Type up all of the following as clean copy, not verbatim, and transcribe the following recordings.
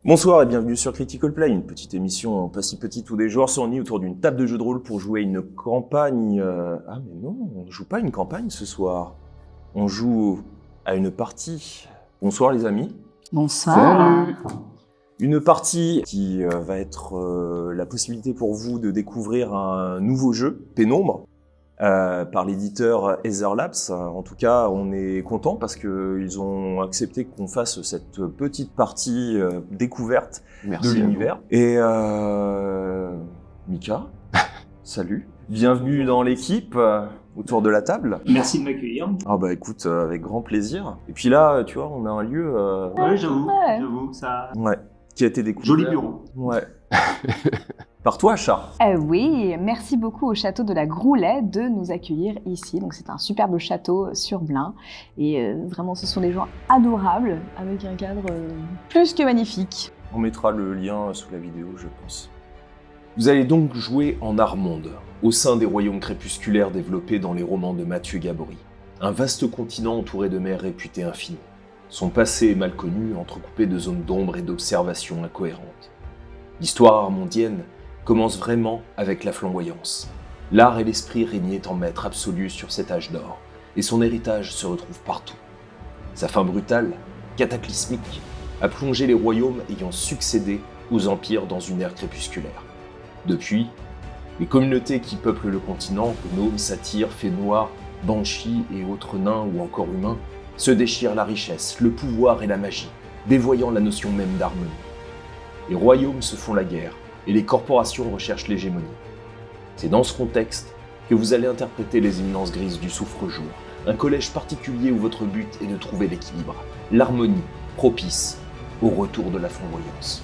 Bonsoir et bienvenue sur Critical Play, une petite émission pas si petite où des joueurs sont unis autour d'une table de jeu de rôle pour jouer une campagne... Ah mais non, on ne joue pas une campagne ce soir. On joue à une partie. Bonsoir les amis. Bonsoir. Salut. Une partie qui va être la possibilité pour vous de découvrir un nouveau jeu, Pénombre, par l'éditeur Ether Labs. En tout cas, on est content parce qu'ils ont accepté qu'on fasse cette petite partie découverte Merci de l'univers. Et Mika, salut. Bienvenue dans l'équipe autour de la table. Merci de m'accueillir. Ah bah écoute, avec grand plaisir. Et puis là, tu vois, on a un lieu... Ouais, j'avoue, ça... Ouais, qui a été découvert. Joli bureau. Ouais. Par toi, Char. Oui, merci beaucoup au château de la Groulet de nous accueillir ici. Donc c'est un superbe château sur Blain. Et vraiment, ce sont des gens adorables, avec un cadre plus que magnifique. On mettra le lien sous la vidéo, je pense. Vous allez donc jouer en Armonde, au sein des royaumes crépusculaires développés dans les romans de Mathieu Gabory. Un vaste continent entouré de mers réputées infinies. Son passé est mal connu, entrecoupé de zones d'ombre et d'observations incohérentes. L'histoire armondienne commence vraiment avec la flamboyance. L'art et l'esprit régnaient en maître absolu sur cet âge d'or, et son héritage se retrouve partout. Sa fin brutale, cataclysmique, a plongé les royaumes ayant succédé aux empires dans une ère crépusculaire. Depuis, les communautés qui peuplent le continent, gnomes, satyres, fées noires, banshees et autres nains ou encore humains, se déchirent la richesse, le pouvoir et la magie, dévoyant la notion même d'harmonie. Les royaumes se font la guerre, et les corporations recherchent l'hégémonie. C'est dans ce contexte que vous allez interpréter les éminences grises du Souffre-Jour, un collège particulier où votre but est de trouver l'équilibre, l'harmonie propice au retour de la flamboyance.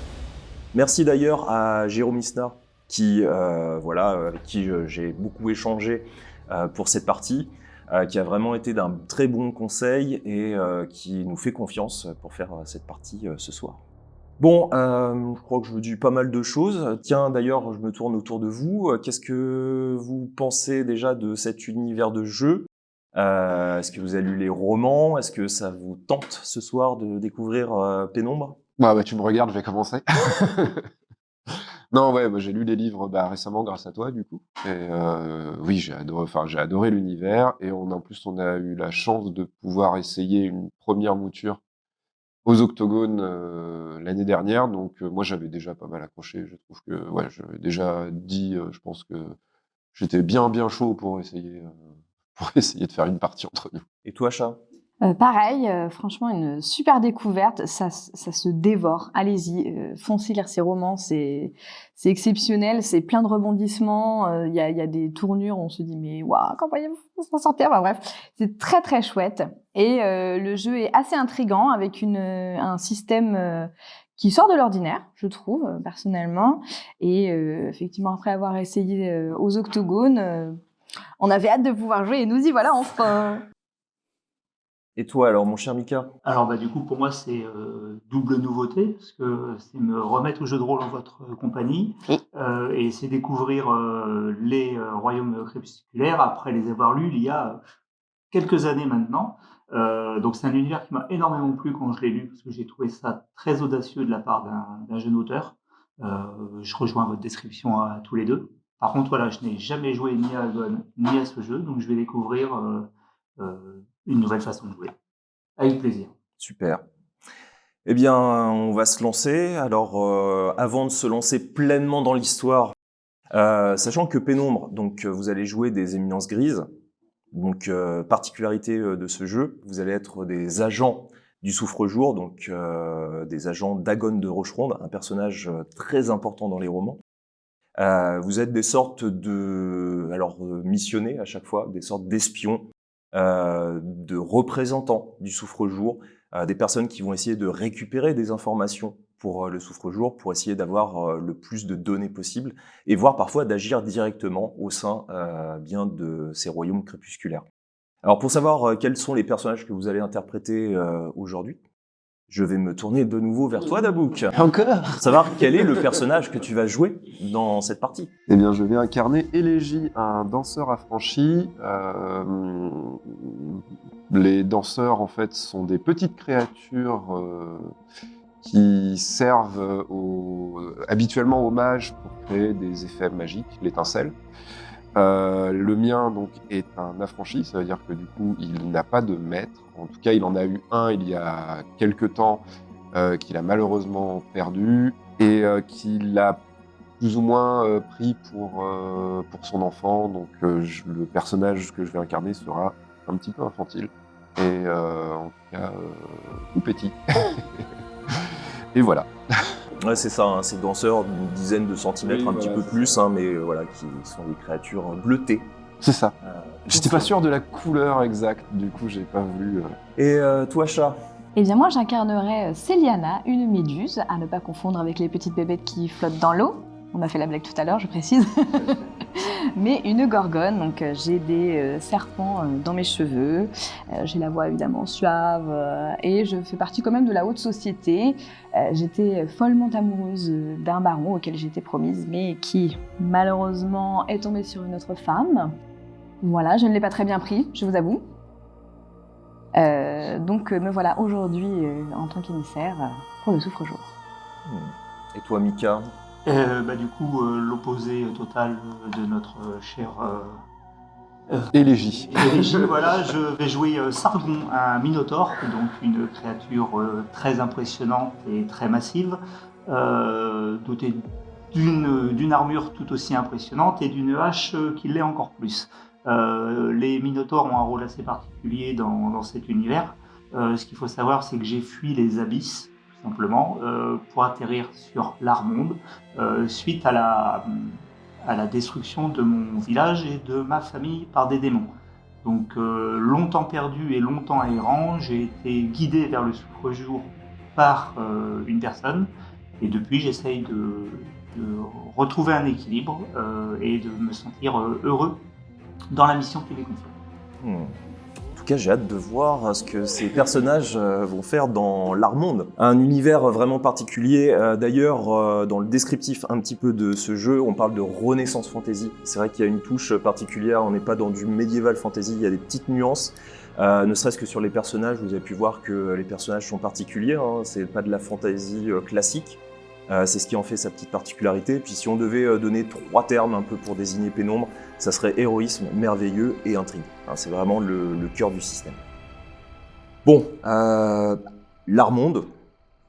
Merci d'ailleurs à Jérôme Isna, avec qui j'ai beaucoup échangé pour cette partie, qui a vraiment été d'un très bon conseil et qui nous fait confiance pour faire cette partie ce soir. Bon, je crois que je vous dis pas mal de choses. Tiens, d'ailleurs, je me tourne autour de vous. Qu'est-ce que vous pensez déjà de cet univers de jeu ? Est-ce que vous avez lu les romans ? Est-ce que ça vous tente ce soir de découvrir Pénombre ? Bah, tu me regardes, je vais commencer. Non, ouais, j'ai lu les livres récemment grâce à toi, du coup. Et oui, j'ai adoré l'univers. Et en plus, on a eu la chance de pouvoir essayer une première mouture aux Octogones l'année dernière. Donc moi, j'avais déjà pas mal accroché. Je trouve que, ouais, j'avais déjà dit, je pense que j'étais bien chaud pour essayer de faire une partie entre nous. Et toi, Chat ? Pareil, franchement, une super découverte, ça se dévore. Allez-y, foncez lire ces romans, c'est exceptionnel, c'est plein de rebondissements, il y a des tournures, on se dit mais waouh, comment voyez-vous s'en sortir ? Enfin bref, c'est très très chouette. Et le jeu est assez intriguant avec un système qui sort de l'ordinaire, je trouve, personnellement. Et effectivement, après avoir essayé aux Octogones, on avait hâte de pouvoir jouer et nous y voilà enfin. Et toi alors, mon cher Mika ? Alors du coup, pour moi, c'est double nouveauté, parce que c'est me remettre au jeu de rôle en votre compagnie, et c'est découvrir les royaumes crépusculaires après les avoir lus il y a quelques années maintenant. Donc c'est un univers qui m'a énormément plu quand je l'ai lu, parce que j'ai trouvé ça très audacieux de la part d'un jeune auteur. Je rejoins votre description à tous les deux. Par contre, voilà, je n'ai jamais joué ni à Algon ni à ce jeu, donc je vais découvrir une nouvelle façon de jouer. Avec plaisir. Super. Eh bien, on va se lancer. Alors, avant de se lancer pleinement dans l'histoire, sachant que Pénombre, donc vous allez jouer des éminences grises. Donc, particularité de ce jeu, vous allez être des agents du Souffre-Jour, donc des agents d'Agon de Rocheronde, un personnage très important dans les romans. Vous êtes des sortes de, missionnés à chaque fois, des sortes d'espions, de représentants du Souffre-Jour, des personnes qui vont essayer de récupérer des informations pour le Souffre-Jour, pour essayer d'avoir le plus de données possible, et voire parfois d'agir directement au sein bien de ces royaumes crépusculaires. Alors pour savoir quels sont les personnages que vous allez interpréter aujourd'hui, je vais me tourner de nouveau vers toi, Dabouk. Encore ? Pour savoir quel est le personnage que tu vas jouer dans cette partie. Eh bien, je vais incarner Élégie, un danseur affranchi. Les danseurs, en fait, sont des petites créatures qui servent habituellement aux mages pour créer des effets magiques, l'étincelle. Le mien donc est un affranchi, ça veut dire que du coup il n'a pas de maître. En tout cas, il en a eu un il y a quelque temps qu'il a malheureusement perdu et qu'il a plus ou moins pris pour son enfant. Donc le personnage que je vais incarner sera un petit peu infantile et en tout cas tout petit. Et voilà. Ouais, c'est ça, hein, ces danseurs d'une dizaine de centimètres, un petit peu plus, hein, mais voilà, qui sont des créatures bleutées. C'est ça. J'étais pas sûr de la couleur exacte, du coup j'ai pas voulu... Et toi, Chat? Eh bien moi j'incarnerais Céliana, une méduse, à ne pas confondre avec les petites bébêtes qui flottent dans l'eau. On a fait la blague tout à l'heure, je précise. Mais une gorgone, donc j'ai des serpents dans mes cheveux, j'ai la voix évidemment suave et je fais partie quand même de la haute société. J'étais follement amoureuse d'un baron auquel j'étais promise, mais qui malheureusement est tombé sur une autre femme. Voilà, je ne l'ai pas très bien pris, je vous avoue. Donc me voilà aujourd'hui en tant qu'émissaire pour le souffre-jour. Et toi, Mika? Du coup, l'opposé total de notre cher Élégie. voilà, je vais jouer Sargon, un minotaure, donc une créature très impressionnante et très massive, dotée d'une armure tout aussi impressionnante et d'une hache qui l'est encore plus. Les minotaures ont un rôle assez particulier dans cet univers. Ce qu'il faut savoir, c'est que j'ai fui les abysses, tout simplement, pour atterrir sur l'Armonde, suite à la destruction de mon village et de ma famille par des démons. Donc longtemps perdu et longtemps errant, j'ai été guidé vers le souffre-jour par une personne, et depuis j'essaye de retrouver un équilibre et de me sentir heureux dans la mission qui m'est confiée. En tout cas, j'ai hâte de voir ce que ces personnages vont faire dans l'Armonde. Un univers vraiment particulier. D'ailleurs, dans le descriptif un petit peu de ce jeu, on parle de Renaissance Fantasy. C'est vrai qu'il y a une touche particulière, on n'est pas dans du Medieval Fantasy, il y a des petites nuances. Ne serait-ce que sur les personnages, vous avez pu voir que les personnages sont particuliers, hein, c'est pas de la fantasy classique. C'est ce qui en fait sa petite particularité. Puis si on devait donner 3 termes un peu pour désigner Pénombre, ça serait héroïsme, merveilleux et intrigue. Hein, c'est vraiment le cœur du système. Bon, l'Armonde,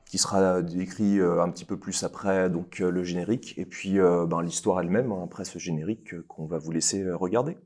qui sera décrit un petit peu plus après donc, le générique, et puis l'histoire elle-même, hein, après ce générique qu'on va vous laisser regarder.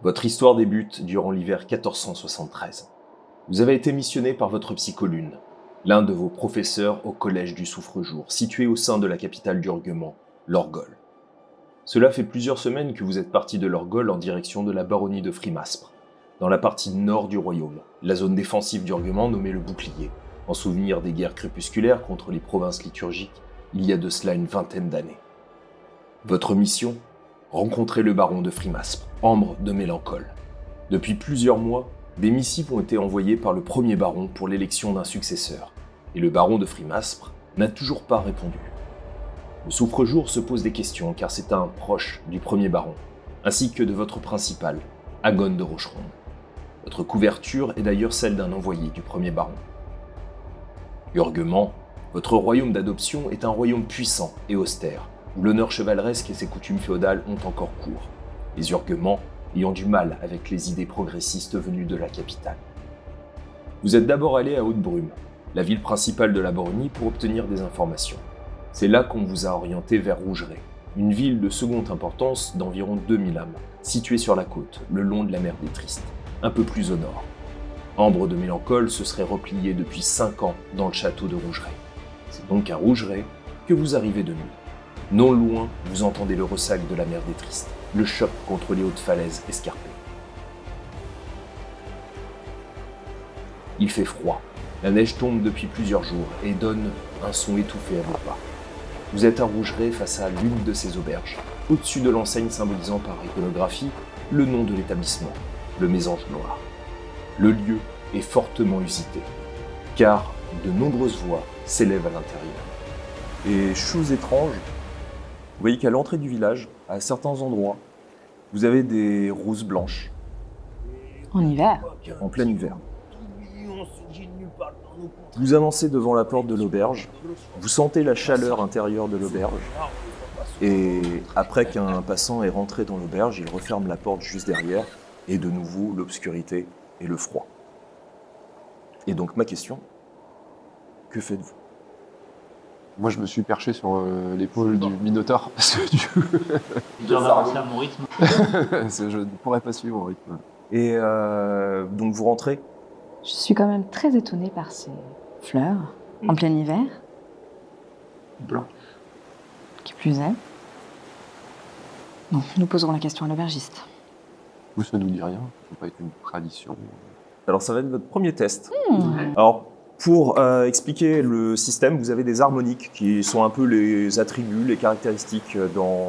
Votre histoire débute durant l'hiver 1473. Vous avez été missionné par votre psycholune, l'un de vos professeurs au collège du Souffre-Jour, situé au sein de la capitale d'Urguement, l'Orgol. Cela fait plusieurs semaines que vous êtes parti de l'Orgol en direction de la baronnie de Frimaspre, dans la partie nord du royaume, la zone défensive d'Urguement nommée le Bouclier, en souvenir des guerres crépusculaires contre les provinces liturgiques il y a de cela une vingtaine d'années. Votre mission ? Rencontrer le baron de Frimaspre, Ambre de Mélancole. Depuis plusieurs mois, des missives ont été envoyées par le premier baron pour l'élection d'un successeur, et le baron de Frimaspre n'a toujours pas répondu. Le Souffre-Jour se pose des questions car c'est un proche du premier baron, ainsi que de votre principal, Agon de Rocheronde. Votre couverture est d'ailleurs celle d'un envoyé du premier baron. Urguement, votre royaume d'adoption est un royaume puissant et austère, où l'honneur chevaleresque et ses coutumes féodales ont encore cours, les Urguements ayant du mal avec les idées progressistes venues de la capitale. Vous êtes d'abord allé à Haute-Brume, la ville principale de la baronnie, pour obtenir des informations. C'est là qu'on vous a orienté vers Rougeret, une ville de seconde importance d'environ 2000 âmes, située sur la côte, le long de la mer des Tristes, un peu plus au nord. Ambre de Mélancole se serait repliée depuis 5 ans dans le château de Rougeret. C'est donc à Rougeret que vous arrivez de nuit. Non loin, vous entendez le ressac de la mer des Tristes, le choc contre les hautes falaises escarpées. Il fait froid, la neige tombe depuis plusieurs jours et donne un son étouffé à vos pas. Vous êtes à Rougeret face à l'une de ces auberges, au-dessus de l'enseigne symbolisant par iconographie le nom de l'établissement, le Mésange Noir. Le lieu est fortement usité, car de nombreuses voix s'élèvent à l'intérieur. Et chose étrange, vous voyez qu'à l'entrée du village, à certains endroits, vous avez des rousses blanches. En hiver. En plein hiver. Vous avancez devant la porte de l'auberge, vous sentez la chaleur intérieure de l'auberge, et après qu'un passant est rentré dans l'auberge, il referme la porte juste derrière, et de nouveau l'obscurité et le froid. Et donc ma question, que faites-vous? Moi, je me suis perché sur l'épaule du Minotaure, parce que du coup, Dur d'avancer à mon rythme. je ne pourrais pas suivre au rythme. Et donc vous rentrez? Je suis quand même très étonnée par ces fleurs en plein hiver, Blanc. qui plus est. Bon, nous poserons la question à l'aubergiste. Vous, ça nous dit rien, ça peut pas être une tradition. Alors ça va être votre premier test. Alors pour expliquer le système, vous avez des harmoniques qui sont un peu les attributs, les caractéristiques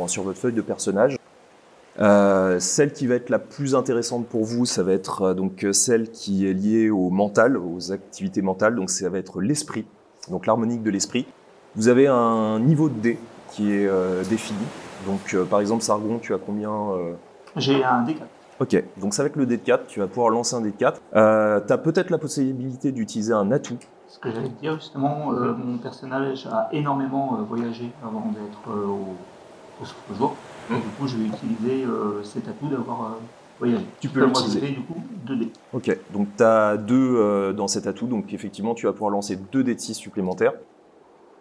sur votre feuille de personnage. Celle qui va être la plus intéressante pour vous, ça va être donc celle qui est liée au mental, aux activités mentales, donc ça va être l'esprit, donc l'harmonique de l'esprit. Vous avez un niveau de dé qui est défini, donc par exemple Sargon, tu as combien J'ai un D4. Ok, donc c'est avec le dé de 4, tu vas pouvoir lancer un dé de 4. Tu as peut-être la possibilité d'utiliser un atout. Ce que j'allais te dire justement, mon personnage a énormément voyagé avant d'être au souffle-jour. Du coup, je vais utiliser cet atout d'avoir voyagé. Tu peux l'utiliser. Du coup 2 dés. Ok, donc tu as 2 dans cet atout, donc effectivement tu vas pouvoir lancer 2 dés de 6 supplémentaires.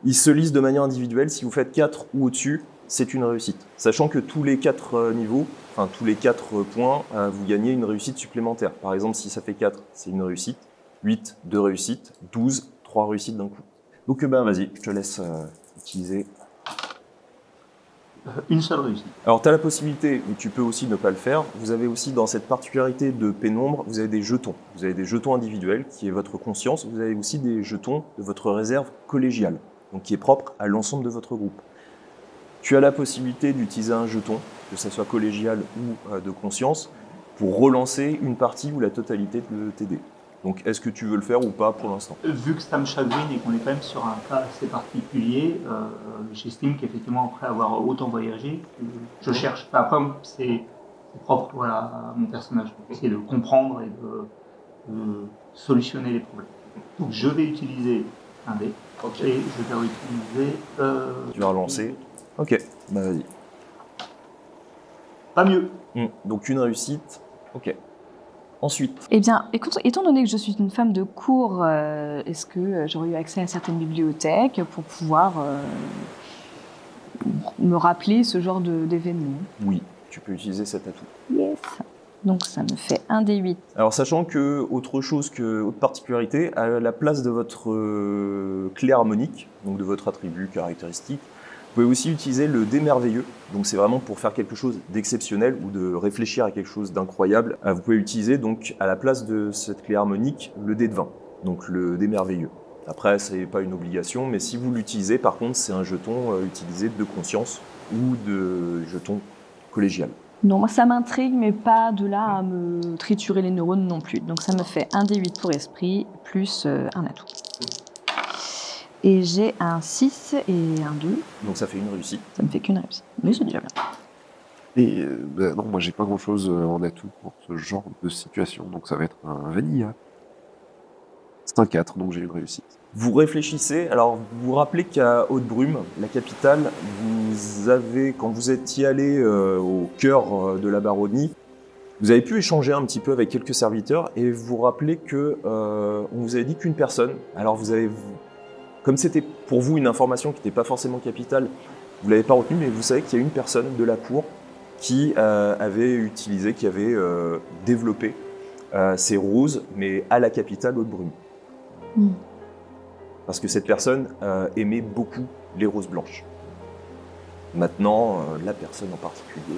Ils se lisent de manière individuelle, si vous faites 4 ou au-dessus, c'est une réussite. Sachant que tous les 4 niveaux, enfin tous les 4 points, vous gagnez une réussite supplémentaire. Par exemple, si ça fait 4, c'est une réussite, 8, 2 réussites, 12, 3 réussites d'un coup. Donc ben vas-y, je te laisse utiliser. Une seule réussite. Alors tu as la possibilité, mais tu peux aussi ne pas le faire, vous avez aussi dans cette particularité de pénombre, vous avez des jetons. Vous avez des jetons individuels qui est votre conscience, vous avez aussi des jetons de votre réserve collégiale, donc qui est propre à l'ensemble de votre groupe. Tu as la possibilité d'utiliser un jeton, que ce soit collégial ou de conscience, pour relancer une partie ou la totalité de tes dés. Donc est-ce que tu veux le faire ou pas pour l'instant? Vu que ça me chagrine et qu'on est quand même sur un cas assez particulier, j'estime qu'effectivement, après avoir autant voyagé, je cherche. Enfin, après, c'est propre voilà, à mon personnage. Essayer de comprendre et de solutionner les problèmes. Donc je vais utiliser un dé. Ok. Et je vais utiliser... Tu vas relancer. Ok, bah vas-y. Pas mieux. Donc une réussite, ok. Ensuite, Eh bien, écoute, étant donné que je suis une femme de cour, est-ce que j'aurais eu accès à certaines bibliothèques pour pouvoir me rappeler ce genre d'événements? oui, tu peux utiliser cet atout. Yes. Donc ça me fait un D8. Alors sachant que, autre particularité, à la place de votre clé harmonique, donc de votre attribut caractéristique, vous pouvez aussi utiliser le dé merveilleux, donc c'est vraiment pour faire quelque chose d'exceptionnel ou de réfléchir à quelque chose d'incroyable. Vous pouvez utiliser donc à la place de cette clé harmonique le dé de 20, donc le dé merveilleux. Après, ce n'est pas une obligation, mais si vous l'utilisez, par contre, c'est un jeton utilisé de conscience ou de jeton collégial. Non, moi ça m'intrigue, mais pas de là à me triturer les neurones non plus. Donc ça me fait un D8 pour esprit, plus un atout. Et j'ai un 6 et un 2. Donc ça fait une réussite. Ça me fait qu'une réussite. Mais c'est déjà bien. Et non, moi j'ai pas grand chose en atout pour ce genre de situation, donc ça va être un vanilla. C'est un 4, donc j'ai une réussite. Vous réfléchissez, alors vous vous rappelez qu'à Haute-Brume, la capitale, vous avez, quand vous étiez allé au cœur de la baronnie, vous avez pu échanger un petit peu avec quelques serviteurs et vous vous rappelez que on vous avait dit qu'une personne, alors vous avez, comme c'était pour vous, une information qui n'était pas forcément capitale, vous ne l'avez pas retenue, mais vous savez qu'il y a une personne de la cour qui avait développé ces roses, mais à la capitale Haute-Brume. Parce que cette personne aimait beaucoup les roses blanches. Maintenant, la personne en particulier...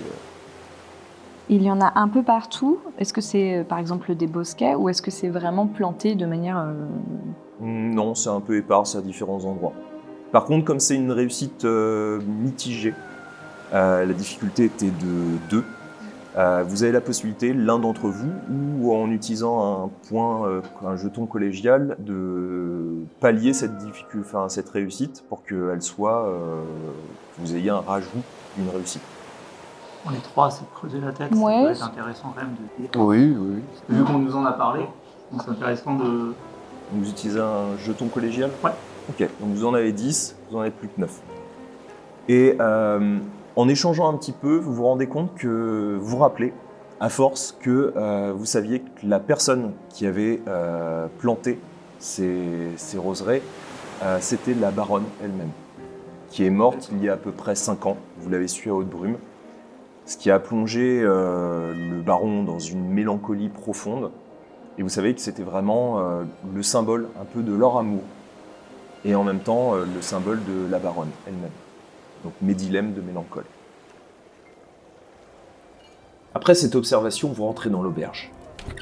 Il y en a un peu partout. Est-ce que c'est par exemple des bosquets ou est-ce que c'est vraiment planté de manière... Non, c'est un peu épars à différents endroits. Par contre, comme c'est une réussite mitigée, la difficulté était de 2, vous avez la possibilité, l'un d'entre vous, ou en utilisant un jeton collégial, de pallier cette réussite pour qu'elle soit, vous ayez un rajout d'une réussite. On est 3 à se creuser la tête, Ouais. ça peut être intéressant quand même de dire. Oui, oui. Vu qu'on nous en a parlé, donc c'est intéressant de... Vous utilisez un jeton collégial? Ouais. Ok, donc vous en avez 10, vous en avez plus que 9. Et en échangeant un petit peu, vous vous rendez compte que vous vous rappelez, à force, que vous saviez que la personne qui avait planté ces roseraies, c'était la baronne elle-même, qui est morte il y a à peu près 5 ans. Vous l'avez su à Haute-Brume. Ce qui a plongé le baron dans une mélancolie profonde. Et vous savez que c'était vraiment le symbole un peu de leur amour. Et en même temps, le symbole de la baronne elle-même. Donc mes dilemmes de mélancole. Après cette observation, vous rentrez dans l'auberge.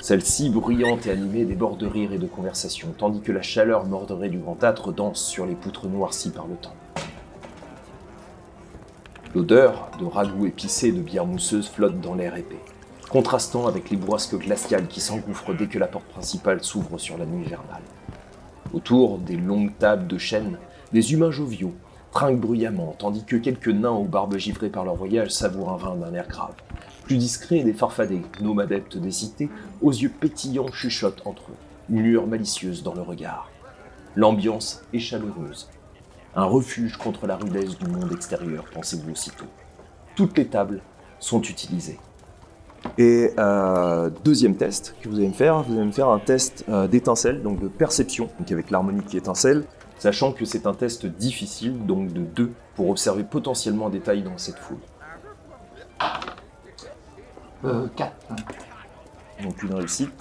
Celle-ci, bruyante et animée, déborde de rires et de conversations, tandis que la chaleur mordorée du grand âtre danse sur les poutres noircies par le temps. L'odeur de ragoût épicé et de bière mousseuse flotte dans l'air épais, contrastant avec les bourrasques glaciales qui s'engouffrent dès que la porte principale s'ouvre sur la nuit hivernale. Autour des longues tables de chêne, des humains joviaux trinquent bruyamment, tandis que quelques nains aux barbes givrées par leur voyage savourent un vin d'un air grave. Plus discrets, des farfadets, gnômes adeptes des cités, aux yeux pétillants chuchotent entre eux, une lueur malicieuse dans le regard. L'ambiance est chaleureuse. Un refuge contre la rudesse du monde extérieur, pensez-vous aussitôt. Toutes les tables sont utilisées. Et deuxième test que vous allez me faire un test d'étincelle, donc de perception, donc avec l'harmonique qui étincelle, sachant que c'est un test difficile, donc de 2, pour observer potentiellement un détail dans cette foule. 4. Donc une réussite.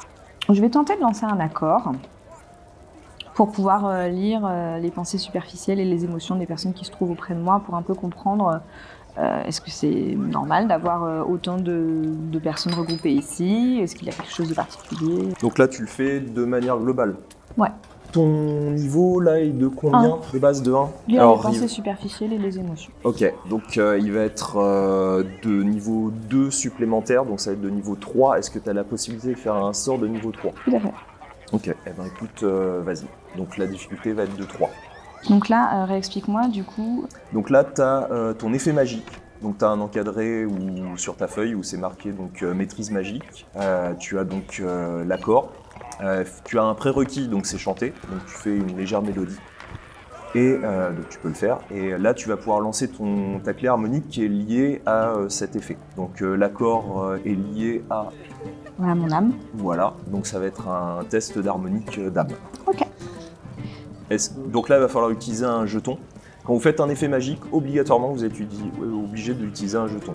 Je vais tenter de lancer un accord pour pouvoir lire les pensées superficielles et les émotions des personnes qui se trouvent auprès de moi pour un peu comprendre est-ce que c'est normal d'avoir autant de personnes regroupées ici? Est-ce qu'il y a quelque chose de particulier? Donc là, tu le fais de manière globale. Ouais. Ton niveau, là, est de combien? De base de 1? Lire les pensées superficielles et les émotions. Ok, donc il va être de niveau 2 supplémentaire, donc ça va être de niveau 3. Est-ce que tu as la possibilité de faire un sort de niveau 3? Tout à fait. Ok, eh ben écoute, vas-y. Donc la difficulté va être de 3. Donc là, réexplique-moi du coup. Donc là, tu as ton effet magique. Donc tu as un encadré ou sur ta feuille où c'est marqué donc maîtrise magique. Tu as donc l'accord. Tu as un prérequis, donc c'est chanter. Donc tu fais une légère mélodie. Et donc tu peux le faire. Et là, tu vas pouvoir lancer ta clé harmonique qui est liée à cet effet. Donc l'accord est lié à... Voilà mon âme. Voilà, donc ça va être un test d'harmonique d'âme. Ok. Donc là, il va falloir utiliser un jeton. Quand vous faites un effet magique, obligatoirement, vous êtes obligé d'utiliser un jeton.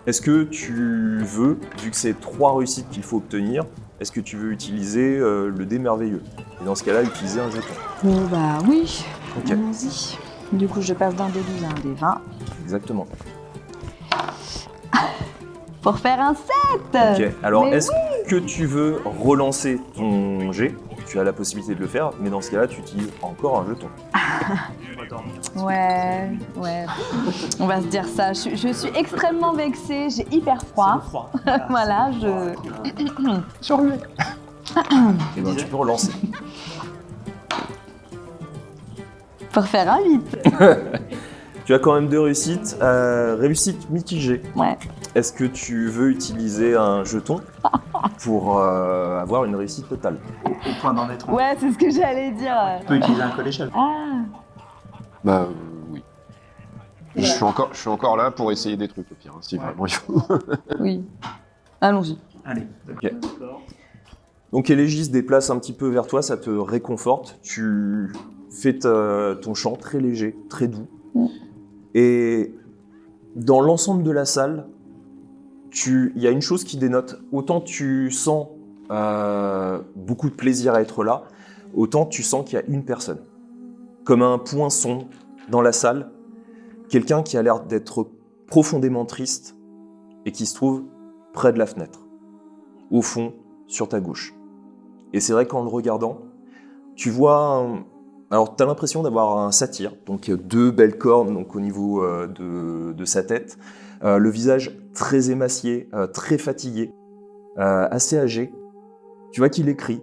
Est-ce que tu veux, vu que c'est 3 réussites qu'il faut obtenir, est-ce que tu veux utiliser le dé merveilleux? Et dans ce cas-là, utiliser un jeton. Oh bah oui, Ok. allons-y. Du coup, je passe d'un dé 12 à un dé 20 Exactement. pour faire un 7. Ok, alors Mais est-ce que tu veux relancer ton jet? Tu as la possibilité de le faire, mais dans ce cas-là, tu utilises encore un jeton. Ouais. On va se dire ça. Je suis extrêmement vexée, j'ai hyper froid. Voilà, Surlevé. Et ben tu peux relancer. pour faire un 8. Tu as quand même 2 réussites. Réussite mitigée. Ouais. Est-ce que tu veux utiliser un jeton pour avoir une réussite totale? Au point d'en être un. Ouais, c'est ce que j'allais dire. Tu peux utiliser un collégial. Ah. Bah oui. Je suis encore là pour essayer des trucs au pire, hein, si vraiment il faut. Oui. Allons-y. Allez, Ok. d'accord. Donc Élégis se déplace un petit peu vers toi, ça te réconforte. Tu fais ton chant très léger, très doux. Et dans l'ensemble de la salle, il y a une chose qui dénote. Autant tu sens beaucoup de plaisir à être là, autant tu sens qu'il y a une personne. Comme un poinçon dans la salle, quelqu'un qui a l'air d'être profondément triste et qui se trouve près de la fenêtre, au fond, sur ta gauche. Et c'est vrai qu'en le regardant, tu vois... Alors, tu as l'impression d'avoir un satyre, donc 2 belles cornes donc, au niveau de sa tête, le visage très émacié, très fatigué, assez âgé. Tu vois qu'il écrit.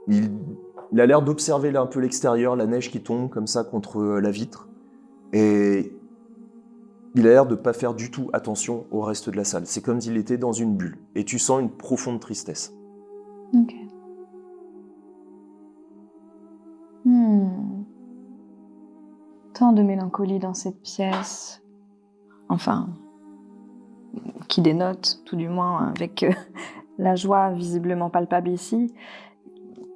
Il a l'air d'observer là un peu l'extérieur, la neige qui tombe comme ça contre la vitre. Et il a l'air de ne pas faire du tout attention au reste de la salle. C'est comme s'il était dans une bulle. Et tu sens une profonde tristesse. Ok. Tant de mélancolie dans cette pièce. Enfin, qui dénote, tout du moins, avec la joie visiblement palpable ici.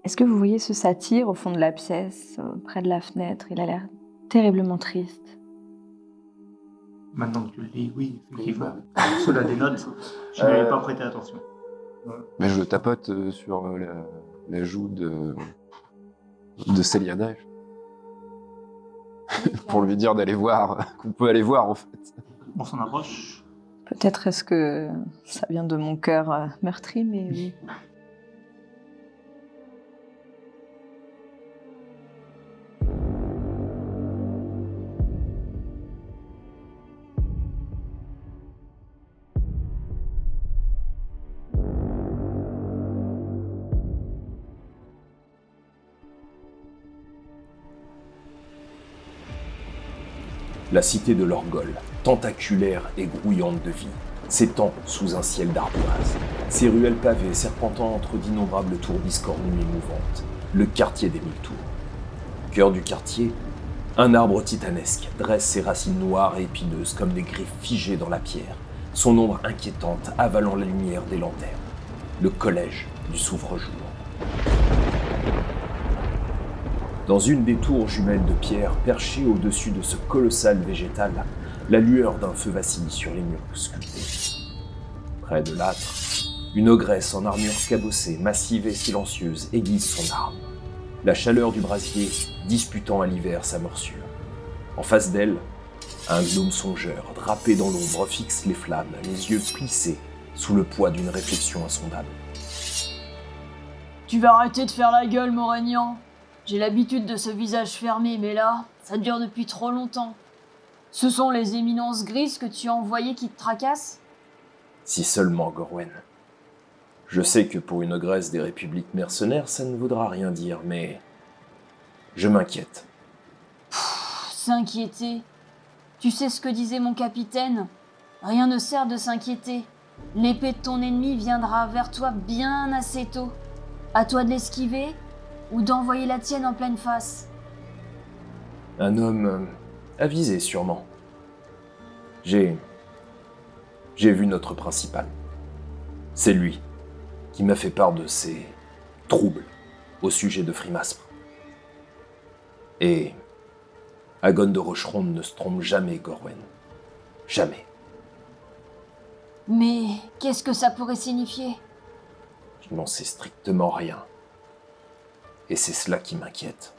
Est-ce que vous voyez ce satyre au fond de la pièce, près de la fenêtre? Il a l'air terriblement triste. Maintenant que tu le dis, oui, effectivement. Cela dénote. Je n'avais pas prêté attention. Mais je tapote sur la joue de Céliana pour lui dire d'aller voir, qu'on peut aller voir en fait. On s'en approche. Peut-être est-ce que ça vient de mon cœur meurtri, mais oui. La cité de l'Orgol, tentaculaire et grouillante de vie, s'étend sous un ciel d'ardoise. Ses ruelles pavées serpentant entre d'innombrables tours biscornues et mouvantes, le quartier des 1000 tours. Au cœur du quartier, un arbre titanesque dresse ses racines noires et épineuses comme des griffes figées dans la pierre, son ombre inquiétante avalant la lumière des lanternes. Le collège du Souffre-Jour. Dans une des tours jumelles de pierre perchée au-dessus de ce colossal végétal, la lueur d'un feu vacille sur les murs sculptés. Près de l'âtre, une ogresse en armure cabossée, massive et silencieuse, aiguise son arme, la chaleur du brasier disputant à l'hiver sa morsure. En face d'elle, un gnome songeur, drapé dans l'ombre, fixe les flammes, les yeux plissés sous le poids d'une réflexion insondable. Tu vas arrêter de faire la gueule, mon régnant. J'ai l'habitude de ce visage fermé, mais là, ça dure depuis trop longtemps. Ce sont les éminences grises que tu as envoyées qui te tracassent? Si seulement, Gorwen. Je sais que pour une ogresse des républiques mercenaires, ça ne voudra rien dire, mais... je m'inquiète. S'inquiéter. Tu sais ce que disait mon capitaine? Rien ne sert de s'inquiéter. L'épée de ton ennemi viendra vers toi bien assez tôt. À toi de l'esquiver ou d'envoyer la tienne en pleine face. Un homme avisé, sûrement. J'ai vu notre principal. C'est lui qui m'a fait part de ses troubles au sujet de Frimaspre. Et Agon de Rocheronde ne se trompe jamais, Gorwen. Jamais. Mais qu'est-ce que ça pourrait signifier? Je n'en sais strictement rien. Et c'est cela qui m'inquiète.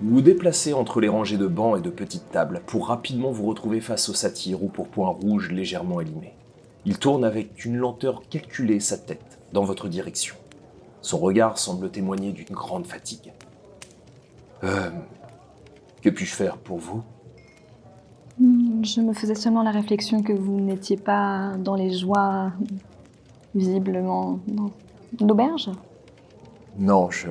Vous vous déplacez entre les rangées de bancs et de petites tables pour rapidement vous retrouver face au satyre ou pourpoint rouge légèrement élimé. Il tourne avec une lenteur calculée sa tête dans votre direction. Son regard semble témoigner d'une grande fatigue. Que puis-je faire pour vous ? Je me faisais seulement la réflexion que vous n'étiez pas dans les joies, visiblement, dans l'auberge. Non, je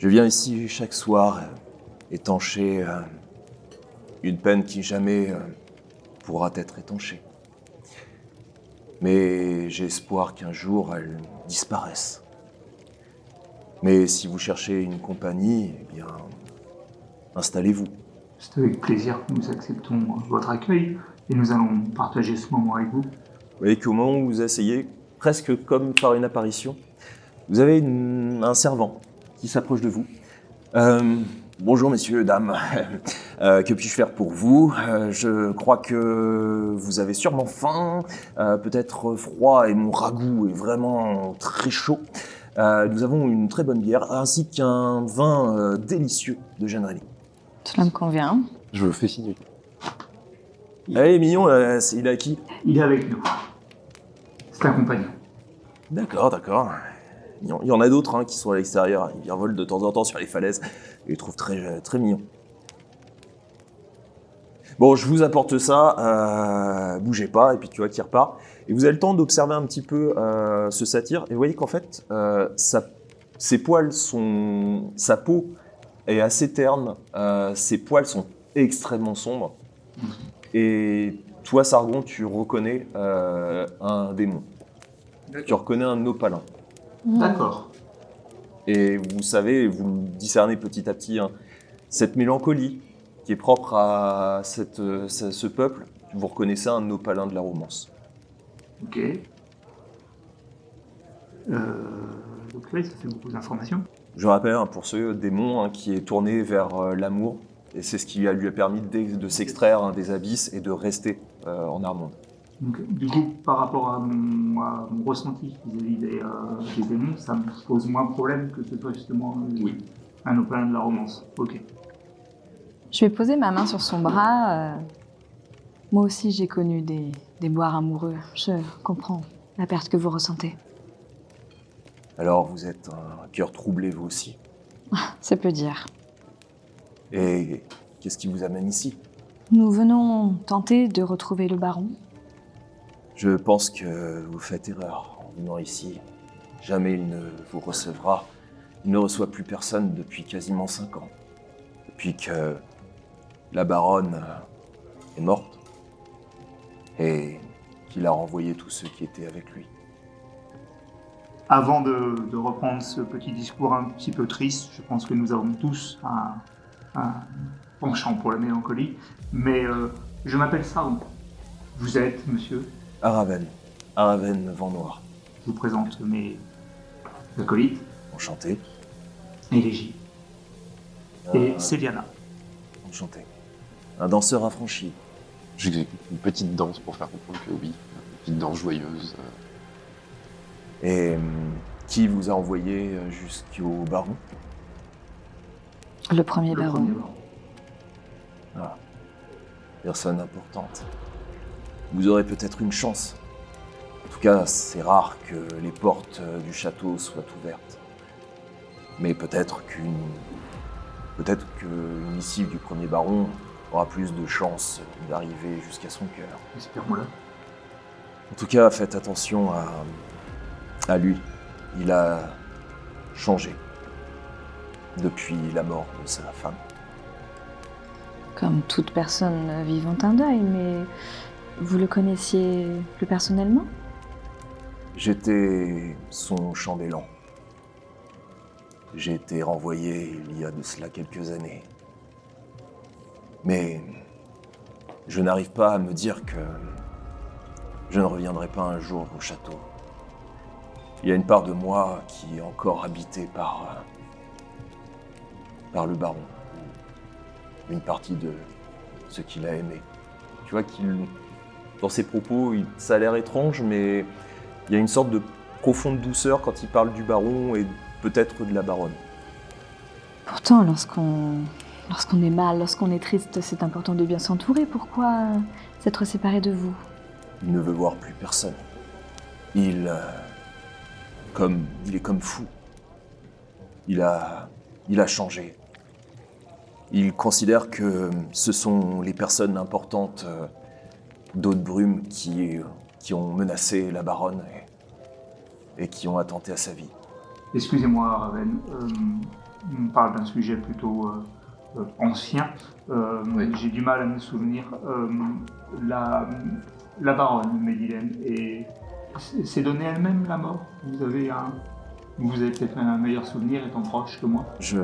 viens ici chaque soir étancher une peine qui jamais pourra être étanchée. Mais j'ai espoir qu'un jour elles disparaissent. Mais si vous cherchez une compagnie, eh bien, installez-vous. C'est avec plaisir que nous acceptons votre accueil et nous allons partager ce moment avec vous. Vous voyez qu'au moment où vous asseyez, presque comme par une apparition, vous avez un servant qui s'approche de vous. Bonjour messieurs, dames, que puis-je faire pour vous? Je crois que vous avez sûrement faim, peut-être froid et mon ragoût est vraiment très chaud. Nous avons une très bonne bière ainsi qu'un vin délicieux de Genrelli. Cela me convient. Je fais signe. Allez, mignon, il est à qui? Il est avec nous. C'est un compagnon. D'accord. Il y en a d'autres qui sont à l'extérieur, ils virevolent de temps en temps sur les falaises, et je les trouve très, très mignons. Bon, je vous apporte ça, bougez pas, et puis tu vois qu'il repart. Et vous avez le temps d'observer un petit peu ce satyre, et vous voyez qu'en fait, ses poils sont... sa peau est assez terne, ses poils sont extrêmement sombres, et toi, Sargon, tu reconnais un démon. Tu reconnais un opalin. D'accord. Et vous savez, vous discernez petit à petit cette mélancolie qui est propre à ce peuple. Vous reconnaissez un opalin de la romance. Ok. Donc là, ça fait beaucoup d'informations. Je rappelle pour ce démon qui est tourné vers l'amour, et c'est ce qui lui a permis de s'extraire des abysses et de rester en Armonde. Donc, du coup, par rapport à mon ressenti vis-à-vis des démons, ça me pose moins de problème que ce soit justement un opalin de la romance. Ok. Je vais poser ma main sur son bras. Moi aussi, j'ai connu des boires amoureux. Je comprends la perte que vous ressentez. Alors, vous êtes un cœur troublé, vous aussi. Ça peut dire. Et qu'est-ce qui vous amène ici? Nous venons tenter de retrouver le baron. Je pense que vous faites erreur en venant ici. Jamais il ne vous recevra. Il ne reçoit plus personne depuis quasiment 5 ans. Depuis que la baronne est morte et qu'il a renvoyé tous ceux qui étaient avec lui. Avant de reprendre ce petit discours un petit peu triste, je pense que nous avons tous un penchant pour la mélancolie, mais je m'appelle Sargon. Vous êtes, monsieur? Araven Vent Noir. Je vous présente mes acolytes, Enchanté. Élégie et Céliana. Enchanté. Un danseur affranchi. J'exécute une petite danse pour faire comprendre que oui, une petite danse joyeuse. Et qui vous a envoyé jusqu'au baron? Le premier Le baron. premier baron. Ah, personne importante. Vous aurez peut-être une chance. En tout cas, c'est rare que les portes du château soient ouvertes. Mais peut-être qu'une missive du premier baron aura plus de chances d'arriver jusqu'à son cœur. Espérons-le. En tout cas, faites attention à lui. Il a changé depuis la mort de sa femme. Comme toute personne vivant un deuil, mais vous le connaissiez plus personnellement? J'étais son chambellan. J'ai été renvoyé il y a de cela quelques années. Mais je n'arrive pas à me dire que je ne reviendrai pas un jour au château. Il y a une part de moi qui est encore habitée par le baron. Une partie de ce qu'il a aimé. Tu vois dans ses propos, ça a l'air étrange, mais il y a une sorte de profonde douceur quand il parle du baron et peut-être de la baronne. Pourtant, lorsqu'on est mal, lorsqu'on est triste, c'est important de bien s'entourer. Pourquoi s'être séparé de vous? Il ne veut voir plus personne. Il est comme fou. Il a changé. Il considère que ce sont les personnes importantes d'Haute-Brume qui ont menacé la baronne et qui ont attenté à sa vie. Excusez-moi, Raven. On parle d'un sujet plutôt ancien. J'ai du mal à me souvenir. La baronne Médilène C'est donné elle-même la mort. Vous avez peut-être un meilleur souvenir étant proche que moi. Je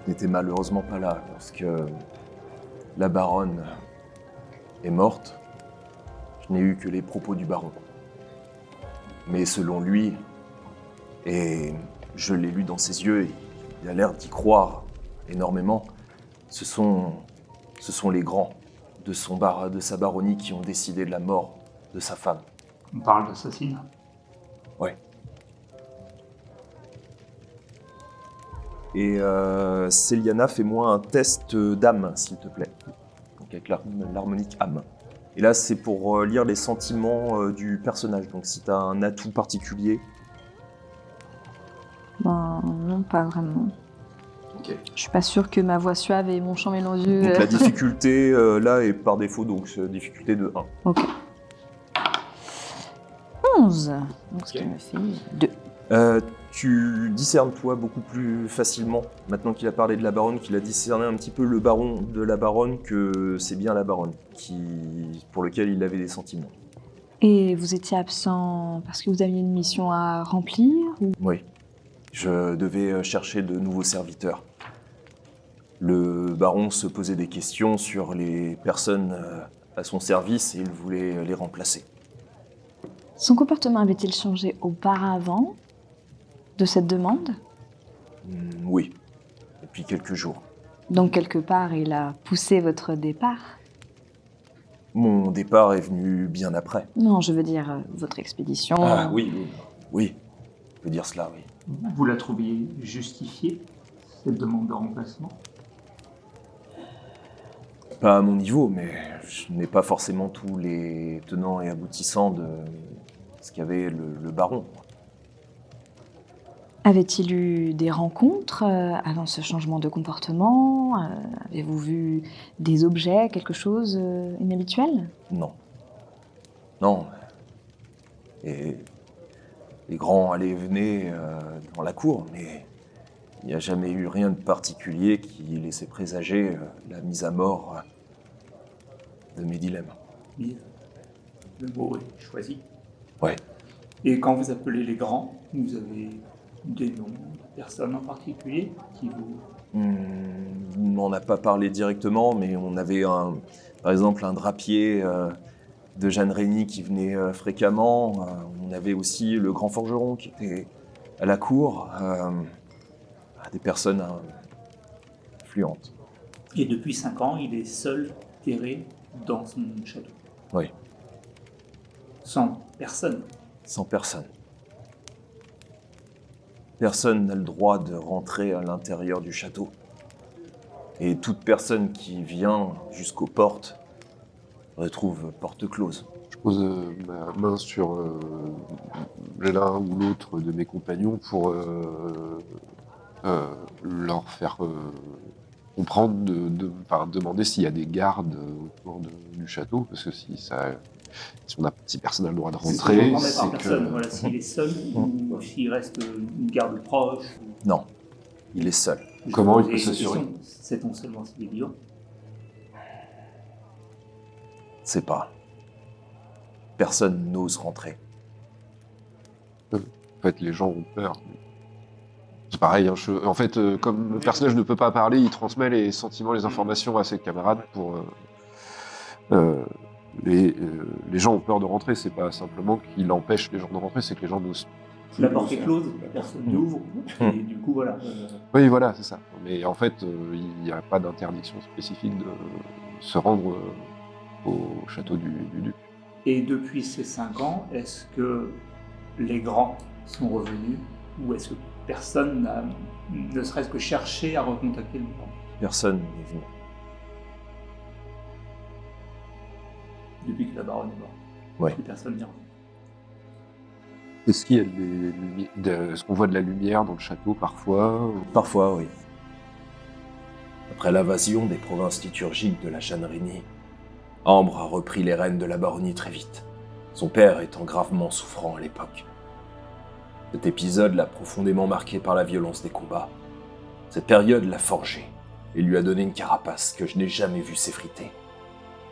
n'étais malheureusement pas là lorsque la baronne est morte. Je n'ai eu que les propos du baron. Mais selon lui, et je l'ai lu dans ses yeux, et il a l'air d'y croire énormément, ce sont les grands de sa baronnie qui ont décidé de la mort de sa femme. On parle d'assassinat. Ouais. Et Céliana, fais-moi un test d'âme, s'il te plaît. Donc avec l'harmonique âme. Et là, c'est pour lire les sentiments du personnage. Donc si tu as un atout particulier. Ben, non, pas vraiment. Ok. Je suis pas sûre que ma voix suave et mon chant mélodieux... Donc la difficulté, là, est par défaut, donc difficulté de 1. Ok. 11. Donc ce Ok. qui me fait 2. Tu discernes, toi, beaucoup plus facilement, maintenant qu'il a parlé de la baronne, qu'il a discerné un petit peu le baron de la baronne, que c'est bien la baronne pour lequel il avait des sentiments. Et vous étiez absent parce que vous aviez une mission à remplir ou... Oui. Je devais chercher de nouveaux serviteurs. Le baron se posait des questions sur les personnes à son service et il voulait les remplacer. Son comportement avait-il changé auparavant de cette demande? Oui, depuis quelques jours. Donc quelque part, il a poussé votre départ? Mon départ est venu bien après. Non, je veux dire votre expédition. Ah oui, on peut dire cela, oui. Vous la trouviez justifiée, cette demande de remplacement? Pas à mon niveau, mais je n'ai pas forcément tous les tenants et aboutissants de ce qu'avait le baron. Avait-il eu des rencontres avant ce changement de comportement? Avez-vous vu des objets, quelque chose inhabituel? Non. Non. Et les grands allaient et venaient dans la cour, mais il n'y a jamais eu rien de particulier qui laissait présager la mise à mort de mes dilemmes. Oui, le mot est choisi. Ouais. Et quand vous appelez les grands, vous avez des noms de personnes en particulier qui vous... On n'en a pas parlé directement, mais on avait par exemple un drapier de Jeanne Régny qui venait fréquemment. On avait aussi le grand forgeron qui était à la cour. Des personnes influentes. Et depuis 5 ans, il est seul, terré dans son château. Oui, Sans personne. sans personne. Personne n'a le droit de rentrer à l'intérieur du château. Et toute personne qui vient jusqu'aux portes retrouve porte close. Je pose ma main sur l'un ou l'autre de mes compagnons pour leur faire comprendre, demander s'il y a des gardes autour du château, parce que si personne n'a le droit de rentrer, C'est c'est personne. que... Voilà, s'il est seul ou s'il reste une garde proche. Non, il est seul. Comment il peut Et s'assurer? Sait-on seulement s'il est vivant? C'est pas. Personne n'ose rentrer. En fait, les gens ont peur. C'est pareil, hein, en fait, comme le personnage ne peut pas parler, il transmet les sentiments, les informations à ses camarades pour... les gens ont peur de rentrer, c'est pas simplement qu'il empêche les gens de rentrer, c'est que les gens n'osent plus. La porte est close, personne n'ouvre. Et du coup, voilà. Oui, voilà, c'est ça. Mais en fait, il n'y a pas d'interdiction spécifique de se rendre au château du duc. Et depuis ces 5 ans, est-ce que les grands sont revenus ou est-ce que personne n'a ne serait-ce que cherché à recontacter le grand? Personne n'est venu. Depuis que la baronne est morte. Ouais. Plus personne n'est revenu. Est-ce qu'il y a est-ce qu'on voit de la lumière dans le château parfois? Parfois, oui. Après l'invasion des provinces liturgiques de la Jeanne Régny, Ambre a repris les rênes de la baronnie très vite, son père étant gravement souffrant à l'époque. Cet épisode l'a profondément marqué par la violence des combats. Cette période l'a forgé et lui a donné une carapace que je n'ai jamais vue s'effriter,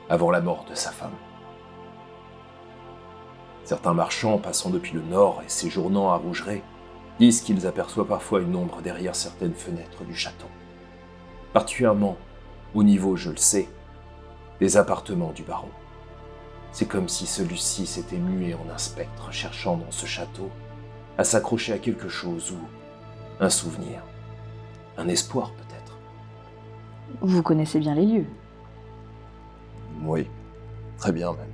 avant la mort de sa femme. Certains marchands passant depuis le nord et séjournant à Rougeret disent qu'ils aperçoivent parfois une ombre derrière certaines fenêtres du château. Particulièrement au niveau, je le sais, des appartements du baron. C'est comme si celui-ci s'était mué en un spectre cherchant dans ce château à s'accrocher à quelque chose ou un souvenir, un espoir peut-être. Vous connaissez bien les lieux. Oui, très bien même.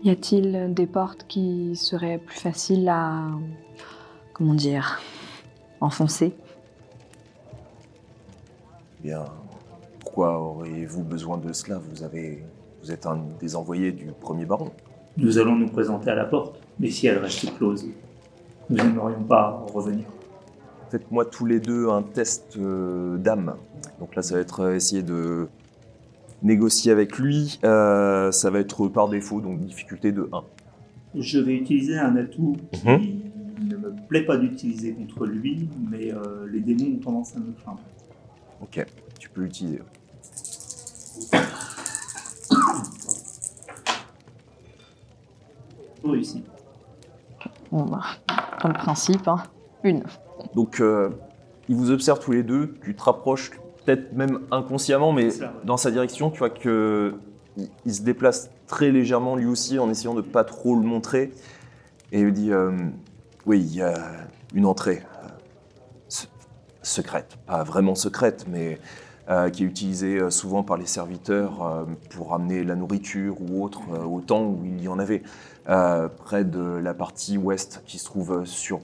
Y a-t-il des portes qui seraient plus faciles à... comment dire... enfoncer? Bien, pourquoi auriez-vous besoin de cela? Vous êtes un des envoyés du premier baron. Nous allons nous présenter à la porte, mais si elle reste close, nous n'aimerions pas revenir. Faites-moi tous les deux un test d'âme. Donc là, ça va être essayer de négocier avec lui. Ça va être par défaut, donc difficulté de 1. Je vais utiliser un atout qui ne me plaît pas d'utiliser contre lui, mais les démons ont tendance à me craindre. Ok, tu peux l'utiliser. Réussi. Bon, bah, dans le principe, hein. Une. Donc, il vous observe tous les deux. Tu te rapproches, peut-être même inconsciemment, mais C'est ça, ouais. dans sa direction, tu vois que il se déplace très légèrement lui aussi en essayant de pas trop le montrer. Et il dit oui, il y a une entrée secrète, pas vraiment secrète, mais qui est utilisée souvent par les serviteurs pour amener la nourriture ou autre au temps où il y en avait, près de la partie ouest qui se trouve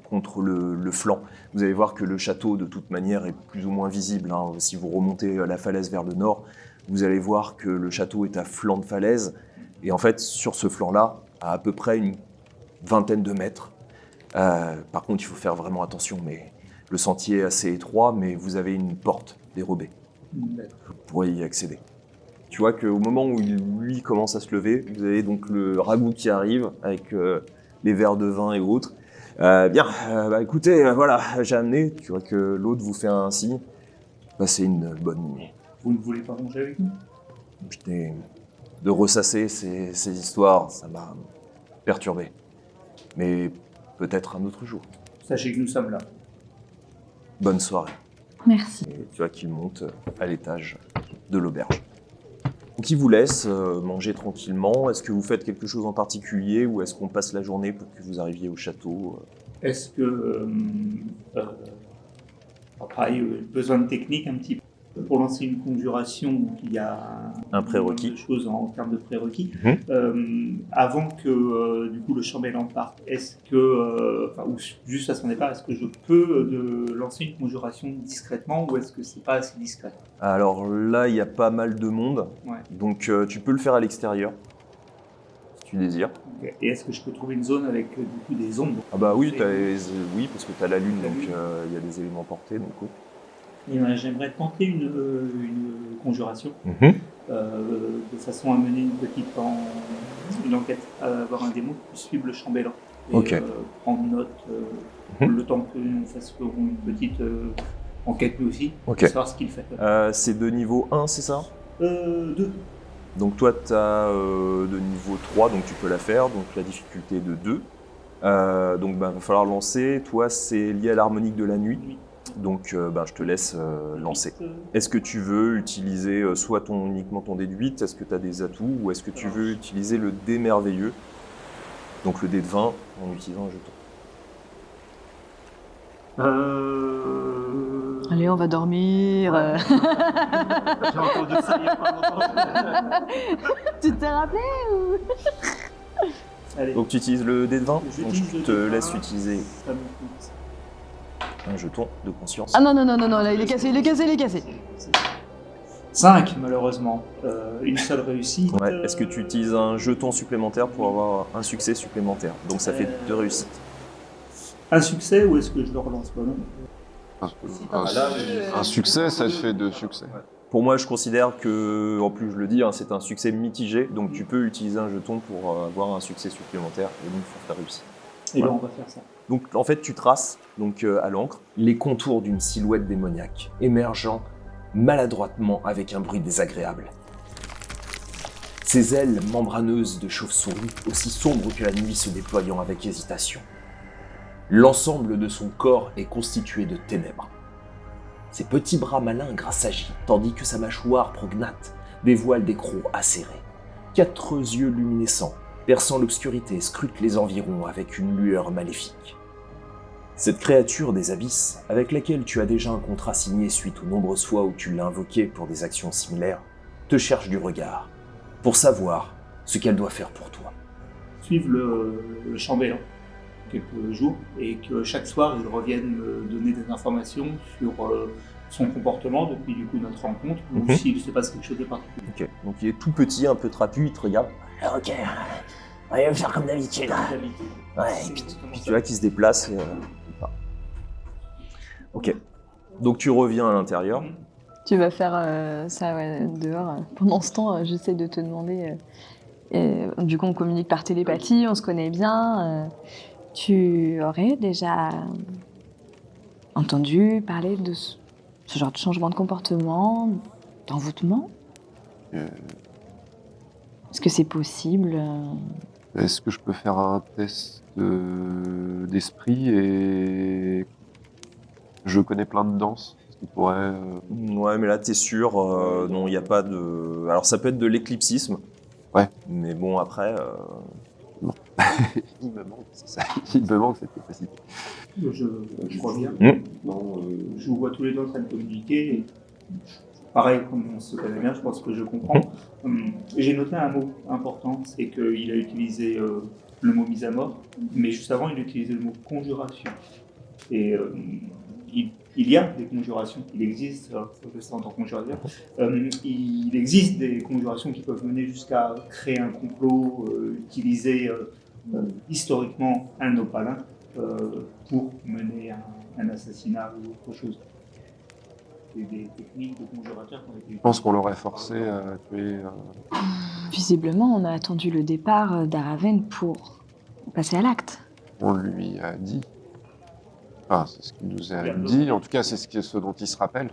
contre le flanc. Vous allez voir que le château, de toute manière, est plus ou moins visible, hein. Si vous remontez la falaise vers le nord, vous allez voir que le château est à flanc de falaise. Et en fait, sur ce flanc-là, à peu près une vingtaine de mètres. Par contre, il faut faire vraiment attention, mais le sentier est assez étroit, mais vous avez une porte dérobée. Vous pourrez y accéder. Tu vois qu'au moment où lui commence à se lever, vous avez donc le ragoût qui arrive avec les verres de vin et autres. Écoutez, voilà, j'ai amené. Tu vois que l'autre vous fait un signe. Passez une bonne nuit. Vous ne voulez pas manger avec nous? De ressasser ces histoires, ça m'a perturbé. Mais peut-être un autre jour. Sachez que nous sommes là. Bonne soirée. Merci. Et tu vois qu'il monte à l'étage de l'auberge. Donc il vous laisse manger tranquillement. Est-ce que vous faites quelque chose en particulier ou est-ce qu'on passe la journée pour que vous arriviez au château? Est-ce que... pareil, besoin de technique un petit peu. Pour lancer une conjuration, il y a Un prérequis. de choses en termes de prérequis. Avant que du coup le chambellan parte, est-ce que, ou juste à son départ, est-ce que je peux lancer une conjuration discrètement ou est-ce que c'est pas assez discret? Alors là, il y a pas mal de monde. Ouais. Donc tu peux le faire à l'extérieur, si tu désires. Ok. Et est-ce que je peux trouver une zone avec du coup des ombres? Ah bah oui, C'est- oui parce que tu as la lune, La donc lune. il y a des éléments portés. Donc, oui. Et, j'aimerais tenter une conjuration de façon à mener une enquête, à avoir un démon qui puisse suivre le chambellan et Ok. prendre note le temps que nous fassions une petite enquête nous aussi, Ok. pour savoir ce qu'il fait. C'est de niveau 1, c'est ça? 2. Donc toi, tu as de niveau 3, donc tu peux la faire, donc la difficulté est de 2. Donc va falloir lancer. Toi, c'est lié à l'harmonique de la nuit, donc je te laisse lancer. Est-ce que tu veux utiliser soit uniquement ton dé de 8, est-ce que tu as des atouts, ou est-ce que tu veux utiliser le dé merveilleux, donc le dé de 20, en utilisant un jeton? Allez, on va dormir. J'ai entendu ça il y a pas longtemps. Tu t'es rappelé ou... Allez, Donc tu utilises le dé de 20, donc j'utilise je le te dé de laisse 20. utiliser Ça me coûte. un jeton de conscience. Ah non, là, il est cassé. 5 malheureusement, une seule réussite. Ouais. Est-ce que tu utilises un jeton supplémentaire pour avoir un succès supplémentaire? Donc ça fait 2 réussites. Un succès ou est-ce que je le relance moi-même? Un succès, ça te fait 2 succès. Pour moi, je considère que, en plus je le dis, hein, c'est un succès mitigé, donc tu peux utiliser un jeton pour avoir un succès supplémentaire et donc faire ta réussite. Eh bien, Ouais. on va faire ça. Donc en fait, tu traces donc à l'encre les contours d'une silhouette démoniaque émergeant maladroitement avec un bruit désagréable. Ses ailes membraneuses de chauve-souris, aussi sombres que la nuit, se déployant avec hésitation. L'ensemble de son corps est constitué de ténèbres. Ses petits bras malingres s'agitent, tandis que sa mâchoire prognate dévoile des crocs acérés. 4 yeux luminescents, perçant l'obscurité, scrutent les environs avec une lueur maléfique. Cette créature des abysses, avec laquelle tu as déjà un contrat signé suite aux nombreuses fois où tu l'as invoquée pour des actions similaires, te cherche du regard, pour savoir ce qu'elle doit faire pour toi. Suivre le chambellan quelques jours et que chaque soir il revienne me donner des informations sur son comportement depuis du coup notre rencontre ou s'il se passe quelque chose de particulier. Ok, donc il est tout petit, un peu trapu, il te regarde. Ok, on va faire comme d'habitude. Ouais, C'est Puis exactement tu ça. vois qu'il se déplace et... Ok, donc tu reviens à l'intérieur. Tu vas faire ça dehors. Pendant ce temps, j'essaie de te demander. Du coup, on communique par télépathie, on se connaît bien. Tu aurais déjà entendu parler de ce genre de changement de comportement, d'envoûtement? Est-ce que c'est possible? Est-ce que je peux faire un test d'esprit et je connais plein de danses ce qui pourrait Ouais, mais là t'es sûr, non, il n'y a pas de... Alors ça peut être de l'éclipsisme. Ouais. Mais bon, après... Il me manque, c'est ça. Il me manque cette capacité. Je reviens. Non, Je vous vois tous les deux en train de communiquer. Et pareil, comme on se connaît bien, je pense que je comprends. J'ai noté un mot important, c'est qu'il a utilisé le mot mise à mort, mais juste avant, il a utilisé le mot conjuration. Et il y a des conjurations, il existe, en tant que conjurateur, il existe des conjurations qui peuvent mener jusqu'à créer un complot, utiliser historiquement un opalin pour mener un assassinat ou autre chose. C'est des techniques de conjurateurs qui ont été je pense qu'on l'aurait forcé à tuer. Visiblement, on a attendu le départ d'Araven pour passer à l'acte. On lui a dit. Enfin, c'est ce qu'il nous a dit. En tout cas, c'est ce dont il se rappelle.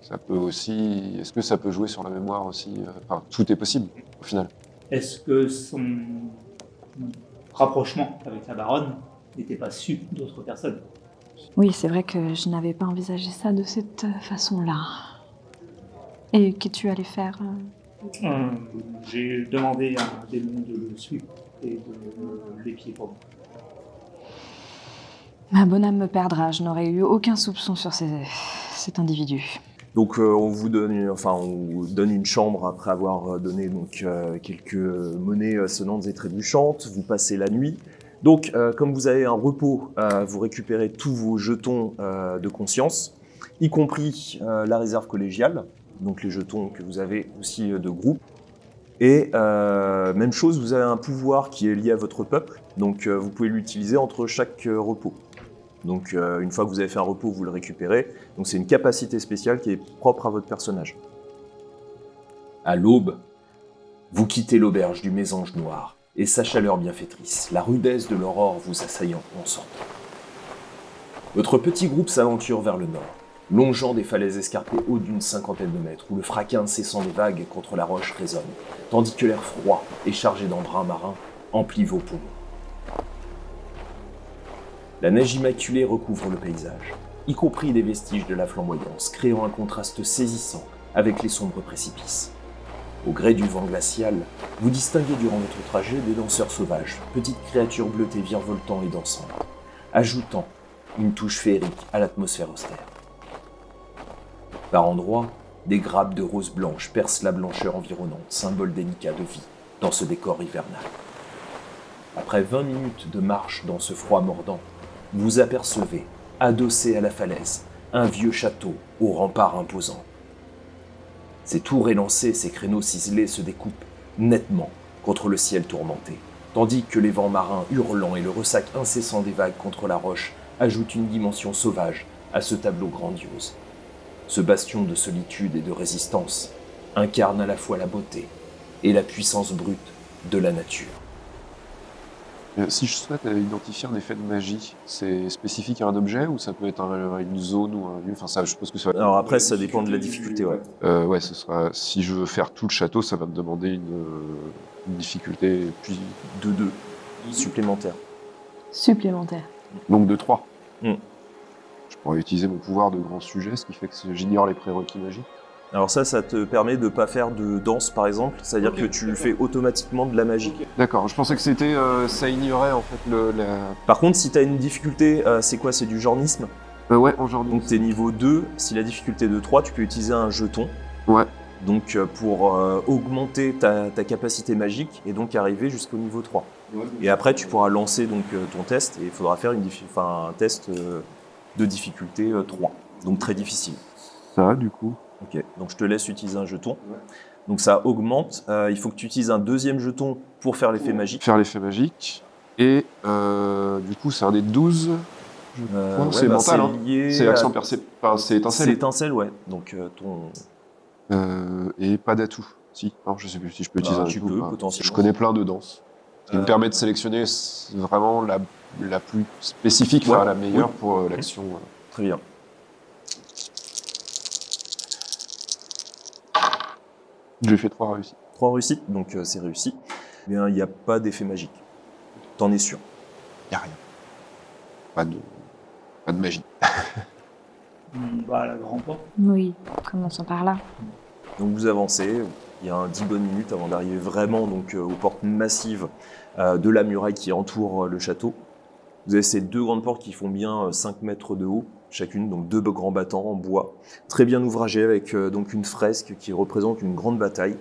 Ça peut aussi. Est-ce que ça peut jouer sur la mémoire aussi? Enfin, tout est possible au final. Est-ce que son rapprochement avec la baronne n'était pas su d'autres personnes? Oui, c'est vrai que je n'avais pas envisagé ça de cette façon-là. Et qu'es-tu allé faire? J'ai demandé à un démon de le suivre et de l'épier pour moi. Ma bonne âme me perdra, je n'aurais eu aucun soupçon sur cet individu. Donc on vous donne une chambre après avoir donné donc, quelques monnaies sonnantes et trébuchantes. Vous passez la nuit. Donc comme vous avez un repos, vous récupérez tous vos jetons de conscience, y compris la réserve collégiale, donc les jetons que vous avez aussi de groupe. Et même chose, vous avez un pouvoir qui est lié à votre peuple, donc vous pouvez l'utiliser entre chaque repos. Donc une fois que vous avez fait un repos, vous le récupérez. Donc c'est une capacité spéciale qui est propre à votre personnage. À l'aube, vous quittez l'auberge du Mésange Noir et sa chaleur bienfaitrice, la rudesse de l'aurore vous assaillant en sortant. Votre petit groupe s'aventure vers le nord, longeant des falaises escarpées hautes d'une 50aine de mètres, où le fracas incessant des vagues contre la roche résonne, tandis que l'air froid et chargé d'embrun marin emplit vos poumons. La neige immaculée recouvre le paysage, y compris des vestiges de la flamboyance, créant un contraste saisissant avec les sombres précipices. Au gré du vent glacial, vous distinguez durant votre trajet des danseurs sauvages, petites créatures bleutées virevoltant et dansant, ajoutant une touche féerique à l'atmosphère austère. Par endroits, des grappes de roses blanches percent la blancheur environnante, symbole délicat de vie dans ce décor hivernal. Après 20 minutes de marche dans ce froid mordant, vous apercevez, adossé à la falaise, un vieux château aux remparts imposants. Ses tours élancées, ses créneaux ciselés se découpent nettement contre le ciel tourmenté, tandis que les vents marins hurlants et le ressac incessant des vagues contre la roche ajoutent une dimension sauvage à ce tableau grandiose. Ce bastion de solitude et de résistance incarne à la fois la beauté et la puissance brute de la nature. Si je souhaite identifier un effet de magie, c'est spécifique à un objet ou ça peut être une zone ou un lieu? Enfin, ça, je suppose que ça va... Alors après, ça dépend de la difficulté, ouais. Ouais, ce sera... Si je veux faire tout le château, ça va me demander une difficulté puis... De 2 supplémentaires. Supplémentaire. Donc de 3. Mm. Je pourrais utiliser mon pouvoir de grand sujet, ce qui fait que j'ignore les prérequis magiques. Alors ça te permet de pas faire de danse, par exemple. C'est-à-dire que tu fais automatiquement de la magie. D'accord, je pensais que c'était... ça ignorait, en fait, Par contre, si t'as une difficulté, c'est quoi? C'est du jornisme. Ouais, aujourd'hui. Donc t'es niveau 2, si la difficulté est de 3, tu peux utiliser un jeton. Ouais. Donc pour augmenter ta capacité magique et donc arriver jusqu'au niveau 3. Et après tu pourras lancer donc ton test et il faudra faire un test de difficulté 3. Donc très difficile. Ça, du coup. Ok, donc je te laisse utiliser un jeton. Donc ça augmente. Il faut que tu utilises un deuxième jeton pour faire l'effet magique. Faire l'effet magique. Et du coup, c'est un des 12. C'est mental, hein. C'est action percée. Enfin, c'est étincelle. C'est étincelle, ouais. Donc et pas d'atout. Si. Alors, je sais plus si je peux utiliser un tu atout. peux, potentiellement. Je connais plein de danses. Ce qui me permet de sélectionner vraiment la plus spécifique, Ouais. enfin, la meilleure Oui. pour l'action. très bien. J'ai fait 3 réussites. 3 réussites, donc c'est réussi. Eh bien, il n'y a pas d'effet magique. T'en es sûr. Y a rien. Pas de magie. On va à la grande porte. Oui, commençons par là. Donc vous avancez, il y a 10 bonnes minutes avant d'arriver vraiment donc, aux portes massives de la muraille qui entoure le château. Vous avez ces 2 grandes portes qui font bien 5 mètres de haut, chacune, donc 2 grands battants en bois, très bien ouvragés avec donc une fresque qui représente une grande bataille,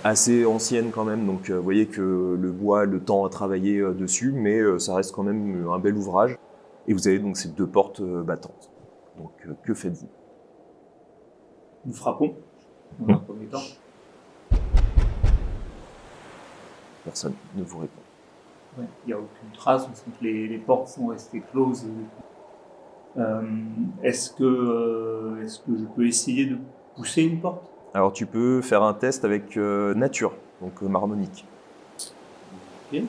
assez ancienne quand même, donc vous voyez que le bois, le temps a travaillé dessus, mais ça reste quand même un bel ouvrage. Et vous avez donc ces 2 portes battantes. Donc que faites-vous? Nous frappons, dans un premier temps. Personne ne vous répond. Ouais, il n'y a aucune trace, on sent que les portes sont restées closes. Est-ce que je peux essayer de pousser une porte? Alors tu peux faire un test avec nature, donc harmonique. Ok, donc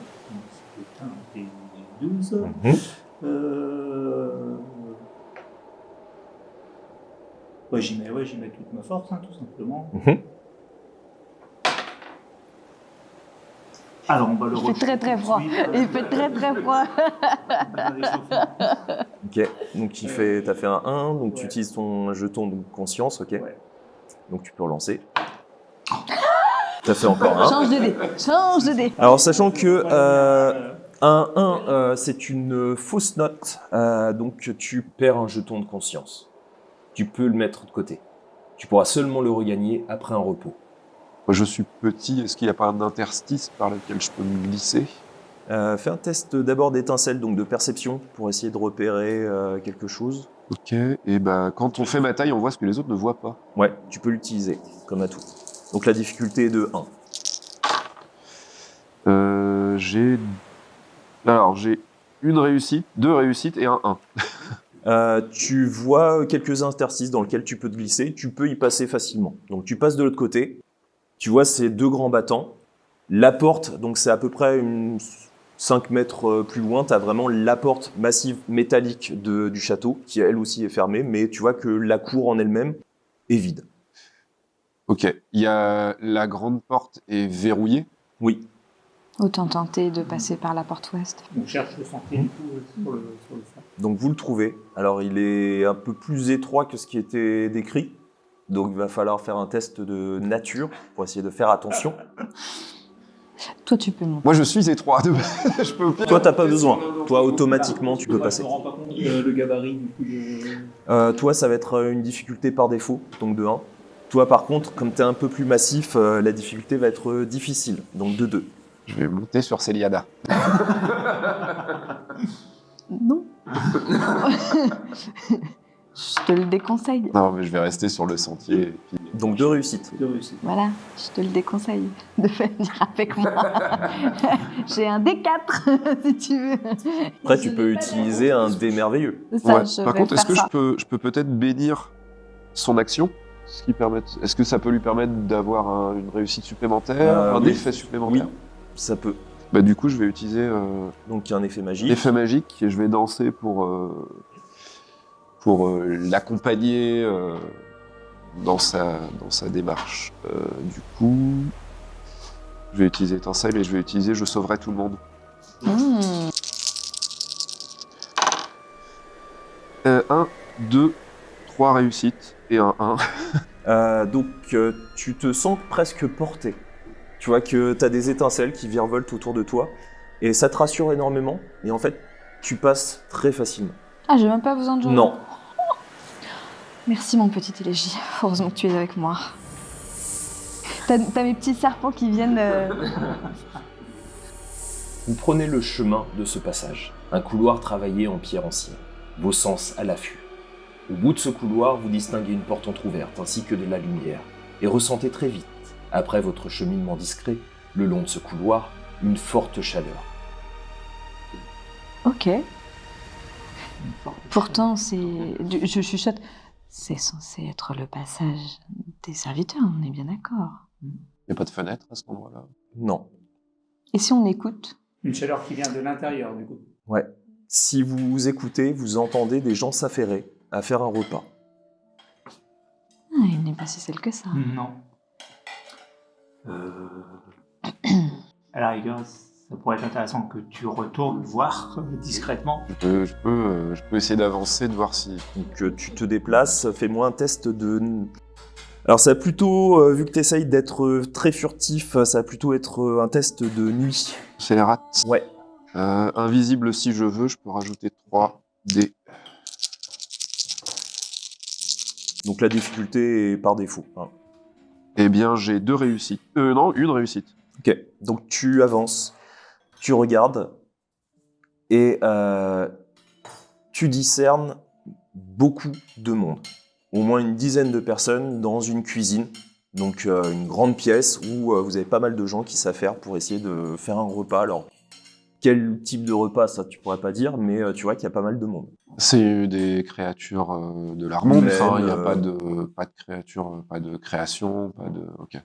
c'est un des 12. Ouais, j'y mets toute ma force, hein, tout simplement. Alors, on va le Il fait très très froid. Il fait très très froid. Ok, donc t'as fait un 1, donc tu utilises ton jeton de conscience, ok. Ouais. Donc tu peux relancer. T'as fait encore un. Change de dé. Change de dé. Alors sachant que un 1, c'est une fausse note, donc tu perds un jeton de conscience. Tu peux le mettre de côté. Tu pourras seulement le regagner après un repos. Moi, je suis petit, est-ce qu'il n'y a pas un interstice par lequel je peux me glisser? Fais un test d'abord d'étincelle, donc de perception, pour essayer de repérer quelque chose. Ok, et ben quand on fait ma taille, on voit ce que les autres ne voient pas. Ouais, tu peux l'utiliser, comme atout. Donc la difficulté est de 1. J'ai une réussite, 2 réussites et un 1. Tu vois quelques interstices dans lesquels tu peux te glisser, tu peux y passer facilement. Donc tu passes de l'autre côté, tu vois ces 2 grands battants. La porte, donc c'est à peu près 5 mètres plus loin, tu as vraiment la porte massive métallique du château, qui elle aussi est fermée, mais tu vois que la cour en elle-même est vide. Ok, la grande porte est verrouillée. Oui. Autant tenter de passer par la porte ouest. On cherche le sentier du coup sur le fond. Donc vous le trouvez. Alors il est un peu plus étroit que ce qui était décrit. Donc il va falloir faire un test de nature pour essayer de faire attention. Toi, tu peux monter. Moi, je suis étroit. Je peux... Toi, t'as pas besoin. Toi, automatiquement, tu peux passer. Je me rends pas compte le gabarit du coup de... Toi, ça va être une difficulté par défaut, donc de 1. Toi, par contre, comme tu es un peu plus massif, la difficulté va être difficile, donc de 2. Je vais monter sur Céliada. Non. Je te le déconseille. Non, mais je vais rester sur le sentier. Et puis... Donc 2 réussites. Voilà, je te le déconseille de venir avec moi. J'ai un D4, si tu veux. Après, tu peux utiliser un dé merveilleux. Ça, Ouais. je Par vais contre, est-ce faire que ça. je peux peut-être bénir son action, ce qui permet... Est-ce que ça peut lui permettre d'avoir une réussite supplémentaire, un oui. effet supplémentaire? Oui, ça peut. Bah, du coup, je vais utiliser Donc il y a un effet magique. l'effet magique et je vais danser pour l'accompagner dans sa démarche. Du coup, je vais utiliser étincelle et je vais utiliser je sauverai tout le monde. Mmh. 1, 2, 3 réussites et un 1. Donc tu te sens presque porté. Tu vois que tu as des étincelles qui virevoltent autour de toi et ça te rassure énormément et en fait tu passes très facilement. Ah, j'ai même pas besoin de jouer. Non. Merci mon petit élégie. Heureusement que tu es avec moi. T'as mes petits serpents qui viennent... Vous prenez le chemin de ce passage, un couloir travaillé en pierre ancienne, vos sens à l'affût. Au bout de ce couloir, vous distinguez une porte entrouverte ainsi que de la lumière et ressentez très vite, après votre cheminement discret, le long de ce couloir, une forte chaleur. Ok. Pourtant, je chuchote. C'est censé être le passage des serviteurs, on est bien d'accord. Il n'y a pas de fenêtre à ce moment-là. Non. Et si on écoute? Une chaleur qui vient de l'intérieur, du coup. Ouais. Si vous écoutez, vous entendez des gens s'affairer à faire un repas. Ah, il n'est pas si seul que ça. Non. À la rigueur, ça pourrait être intéressant que tu retournes voir discrètement. Je peux essayer d'avancer, de voir si... Donc tu te déplaces, fais-moi un test de... Alors ça va plutôt, vu que tu essayes d'être très furtif, ça va plutôt être un test de nuit. C'est les rats. Ouais. Invisible si je veux, je peux rajouter 3 dés. Donc la difficulté est par défaut. Hein. Eh bien, j'ai 2 réussites. Non, 1 réussite. Ok, donc tu avances, tu regardes et tu discernes beaucoup de monde. Au moins une dizaine de personnes dans une cuisine, donc une grande pièce où vous avez pas mal de gens qui s'affairent pour essayer de faire un repas. Alors, quel type de repas, ça tu pourrais pas dire, mais tu vois qu'il y a pas mal de monde. C'est des créatures de l'Armonde, Mais, il n'y a pas de créatures, pas de création, pas de... Ok.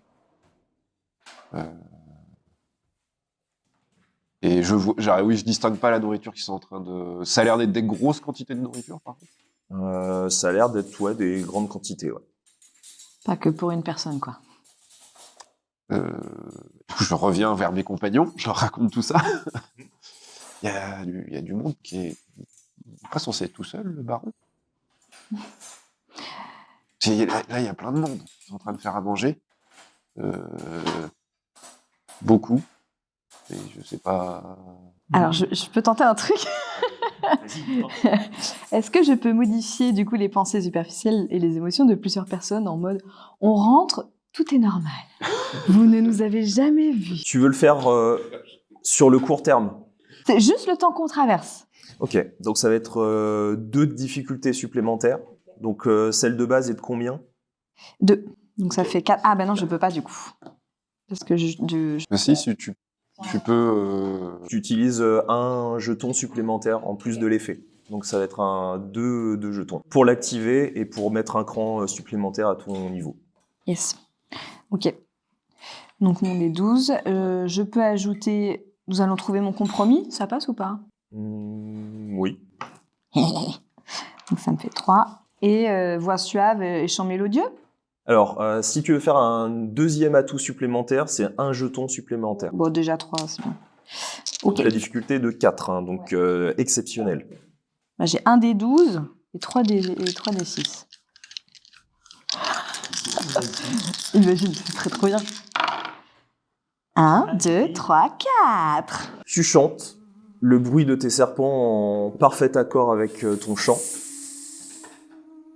Et je vois, oui, je distingue pas la nourriture qui sont en train de... Ça a l'air d'être des grosses quantités de nourriture, par contre. Ça a l'air d'être des grandes quantités. Ouais. Pas que pour une personne, quoi. Du coup, je reviens vers mes compagnons, je leur raconte tout ça. Il y a du monde qui est pas censé être tout seul, le baron. Là, il y a plein de monde qui sont en train de faire à manger. Beaucoup. Et je sais pas... Alors, je peux tenter un truc. Est-ce que je peux modifier du coup les pensées superficielles et les émotions de plusieurs personnes en mode on rentre, tout est normal. Vous ne nous avez jamais vus. Tu veux le faire sur le court terme? C'est juste le temps qu'on traverse. Ok, donc ça va être 2 difficultés supplémentaires. Donc celle de base est de combien? 2. Donc ça fait 4. Ah ben non, je peux pas du coup. Parce que Mais si tu peux... Tu utilises un jeton supplémentaire en plus de l'effet. Donc ça va être un 2 jetons. Pour l'activer et pour mettre un cran supplémentaire à ton niveau. Yes. Ok. Donc mon D12. Je peux ajouter... Nous allons trouver mon compromis. Ça passe ou pas? Oui. Donc ça me fait 3. Et voix suave et chant mélodieux? Alors, si tu veux faire un deuxième atout supplémentaire, c'est un jeton supplémentaire. Bon, déjà 3, c'est bien. Donc, Ok. la difficulté est de 4, hein, donc exceptionnel. Bah, j'ai un des 12 et 3 des 6. Imagine, c'est très trop bien. 1, 2, 3, 4. Tu chantes, le bruit de tes serpents en parfait accord avec ton chant.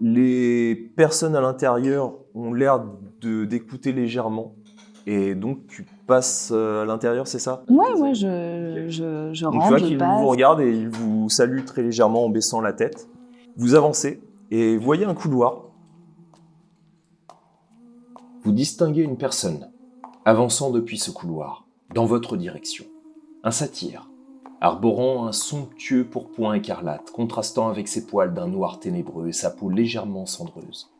Les personnes à l'intérieur ont l'air d'écouter légèrement. Et donc, tu passes à l'intérieur, c'est ça? Ouais, je Donc, tu rentre, vois je qu'ils passe. vous regardent et ils vous saluent très légèrement en baissant la tête. Vous avancez et voyez un couloir. Vous distinguez une personne avançant depuis ce couloir, dans votre direction. Un satyre, arborant un somptueux pourpoint écarlate, contrastant avec ses poils d'un noir ténébreux et sa peau légèrement cendreuse.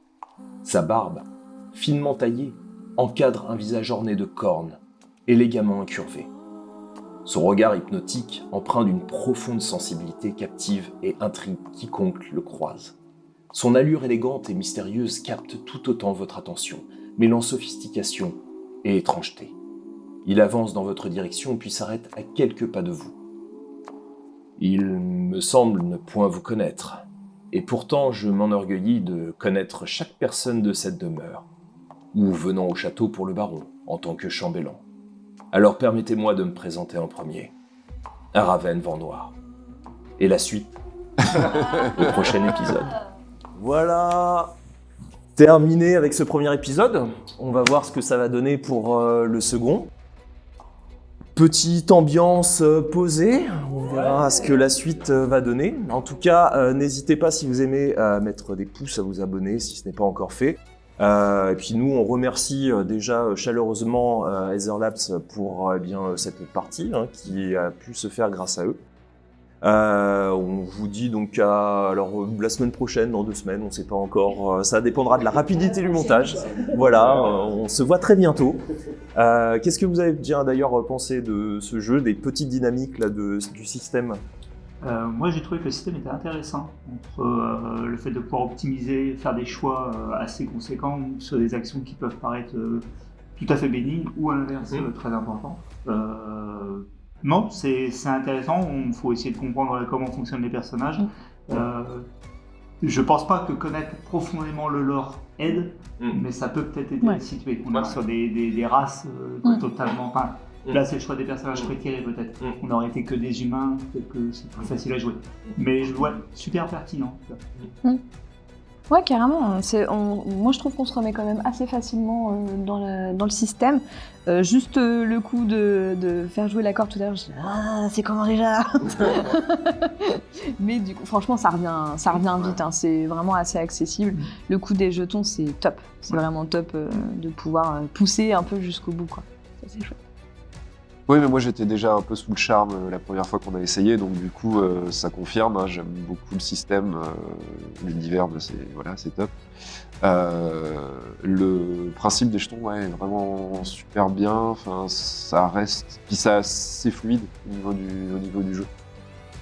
Sa barbe, finement taillée, encadre un visage orné de cornes, élégamment incurvé. Son regard hypnotique, empreint d'une profonde sensibilité, captive et intrigue quiconque le croise. Son allure élégante et mystérieuse capte tout autant votre attention, mêlant sophistication et étrangeté. Il avance dans votre direction puis s'arrête à quelques pas de vous. Il me semble ne point vous connaître, et pourtant je m'enorgueillis de connaître chaque personne de cette demeure, ou venant au château pour le baron, en tant que chambellan. Alors permettez-moi de me présenter en premier. Araven Vent-Noir. Et la suite, au prochain épisode. Voilà, terminé avec ce premier épisode. On va voir ce que ça va donner pour le second. Petite ambiance posée, on verra ce que la suite va donner. En tout cas, n'hésitez pas si vous aimez à mettre des pouces, à vous abonner si ce n'est pas encore fait. Et puis nous, on remercie déjà chaleureusement Ether Labs pour cette partie qui a pu se faire grâce à eux. On vous dit donc la semaine prochaine, dans 2 semaines, on ne sait pas encore, ça dépendra de la rapidité du montage. Voilà, on se voit très bientôt. Qu'est-ce que vous avez d'ailleurs pensé de ce jeu, des petites dynamiques là, du système? Moi j'ai trouvé que le système était intéressant entre le fait de pouvoir optimiser, faire des choix assez conséquents sur des actions qui peuvent paraître tout à fait bénignes ou à l'inverse très importantes. Non, c'est intéressant, il faut essayer de comprendre comment fonctionnent les personnages. Je pense pas que connaître profondément le lore aide, mais ça peut peut-être aider à situer. On est sur des races totalement... Enfin, là, c'est le choix des personnages prétirés peut-être. On n'aurait été que des humains, peut-être que c'est plus facile à jouer. Mais super pertinent. Ouais, carrément. Moi, je trouve qu'on se remet quand même assez facilement dans le système. Juste le coup de faire jouer l'accord tout à l'heure, je dis « Ah, c'est comment déjà ?» Mais du coup, franchement, ça revient vite. C'est vraiment assez accessible. Le coup des jetons, c'est top. C'est vraiment top de pouvoir pousser un peu jusqu'au bout, quoi. Ça, c'est chouette. Oui, mais moi j'étais déjà un peu sous le charme la première fois qu'on a essayé, donc du coup ça confirme, j'aime beaucoup le système, l'univers, c'est top. Le principe des jetons est vraiment super bien, enfin, ça reste, puis c'est assez fluide au niveau du jeu.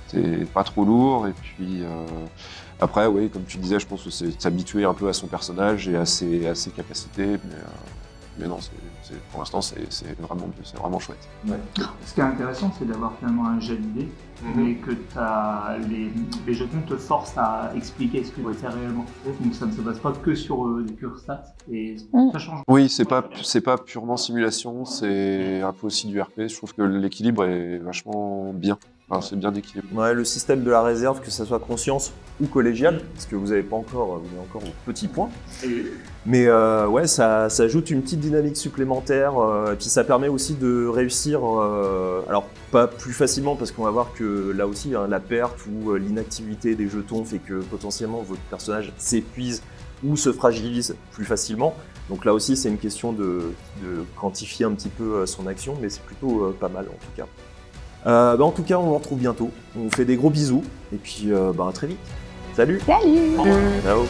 C'est pas trop lourd, et puis après, oui, comme tu disais, je pense que c'est s'habituer un peu à son personnage et à ses capacités, mais non, pour l'instant, c'est vraiment chouette. Ouais. Ce qui est intéressant, c'est d'avoir finalement un jet d'idées, mais que les jetons te forcent à expliquer ce que tu veux faire réellement. Donc ça ne se base pas que sur des pures stats, et ça change. Oui, c'est pas purement simulation, c'est un peu aussi du RP. Je trouve que l'équilibre est vachement bien. Enfin, c'est bien équilibré. Ouais, le système de la réserve, que ça soit conscience ou collégial, parce que vous avez encore au petit point. Mais ouais, ça ajoute une petite dynamique supplémentaire, et puis ça permet aussi de réussir, alors pas plus facilement, parce qu'on va voir que là aussi, la perte ou l'inactivité des jetons fait que potentiellement votre personnage s'épuise ou se fragilise plus facilement. Donc là aussi, c'est une question de quantifier un petit peu son action, mais c'est plutôt pas mal en tout cas. En tout cas, on vous retrouve bientôt. On vous fait des gros bisous et puis à très vite. Salut. Salut. Ciao.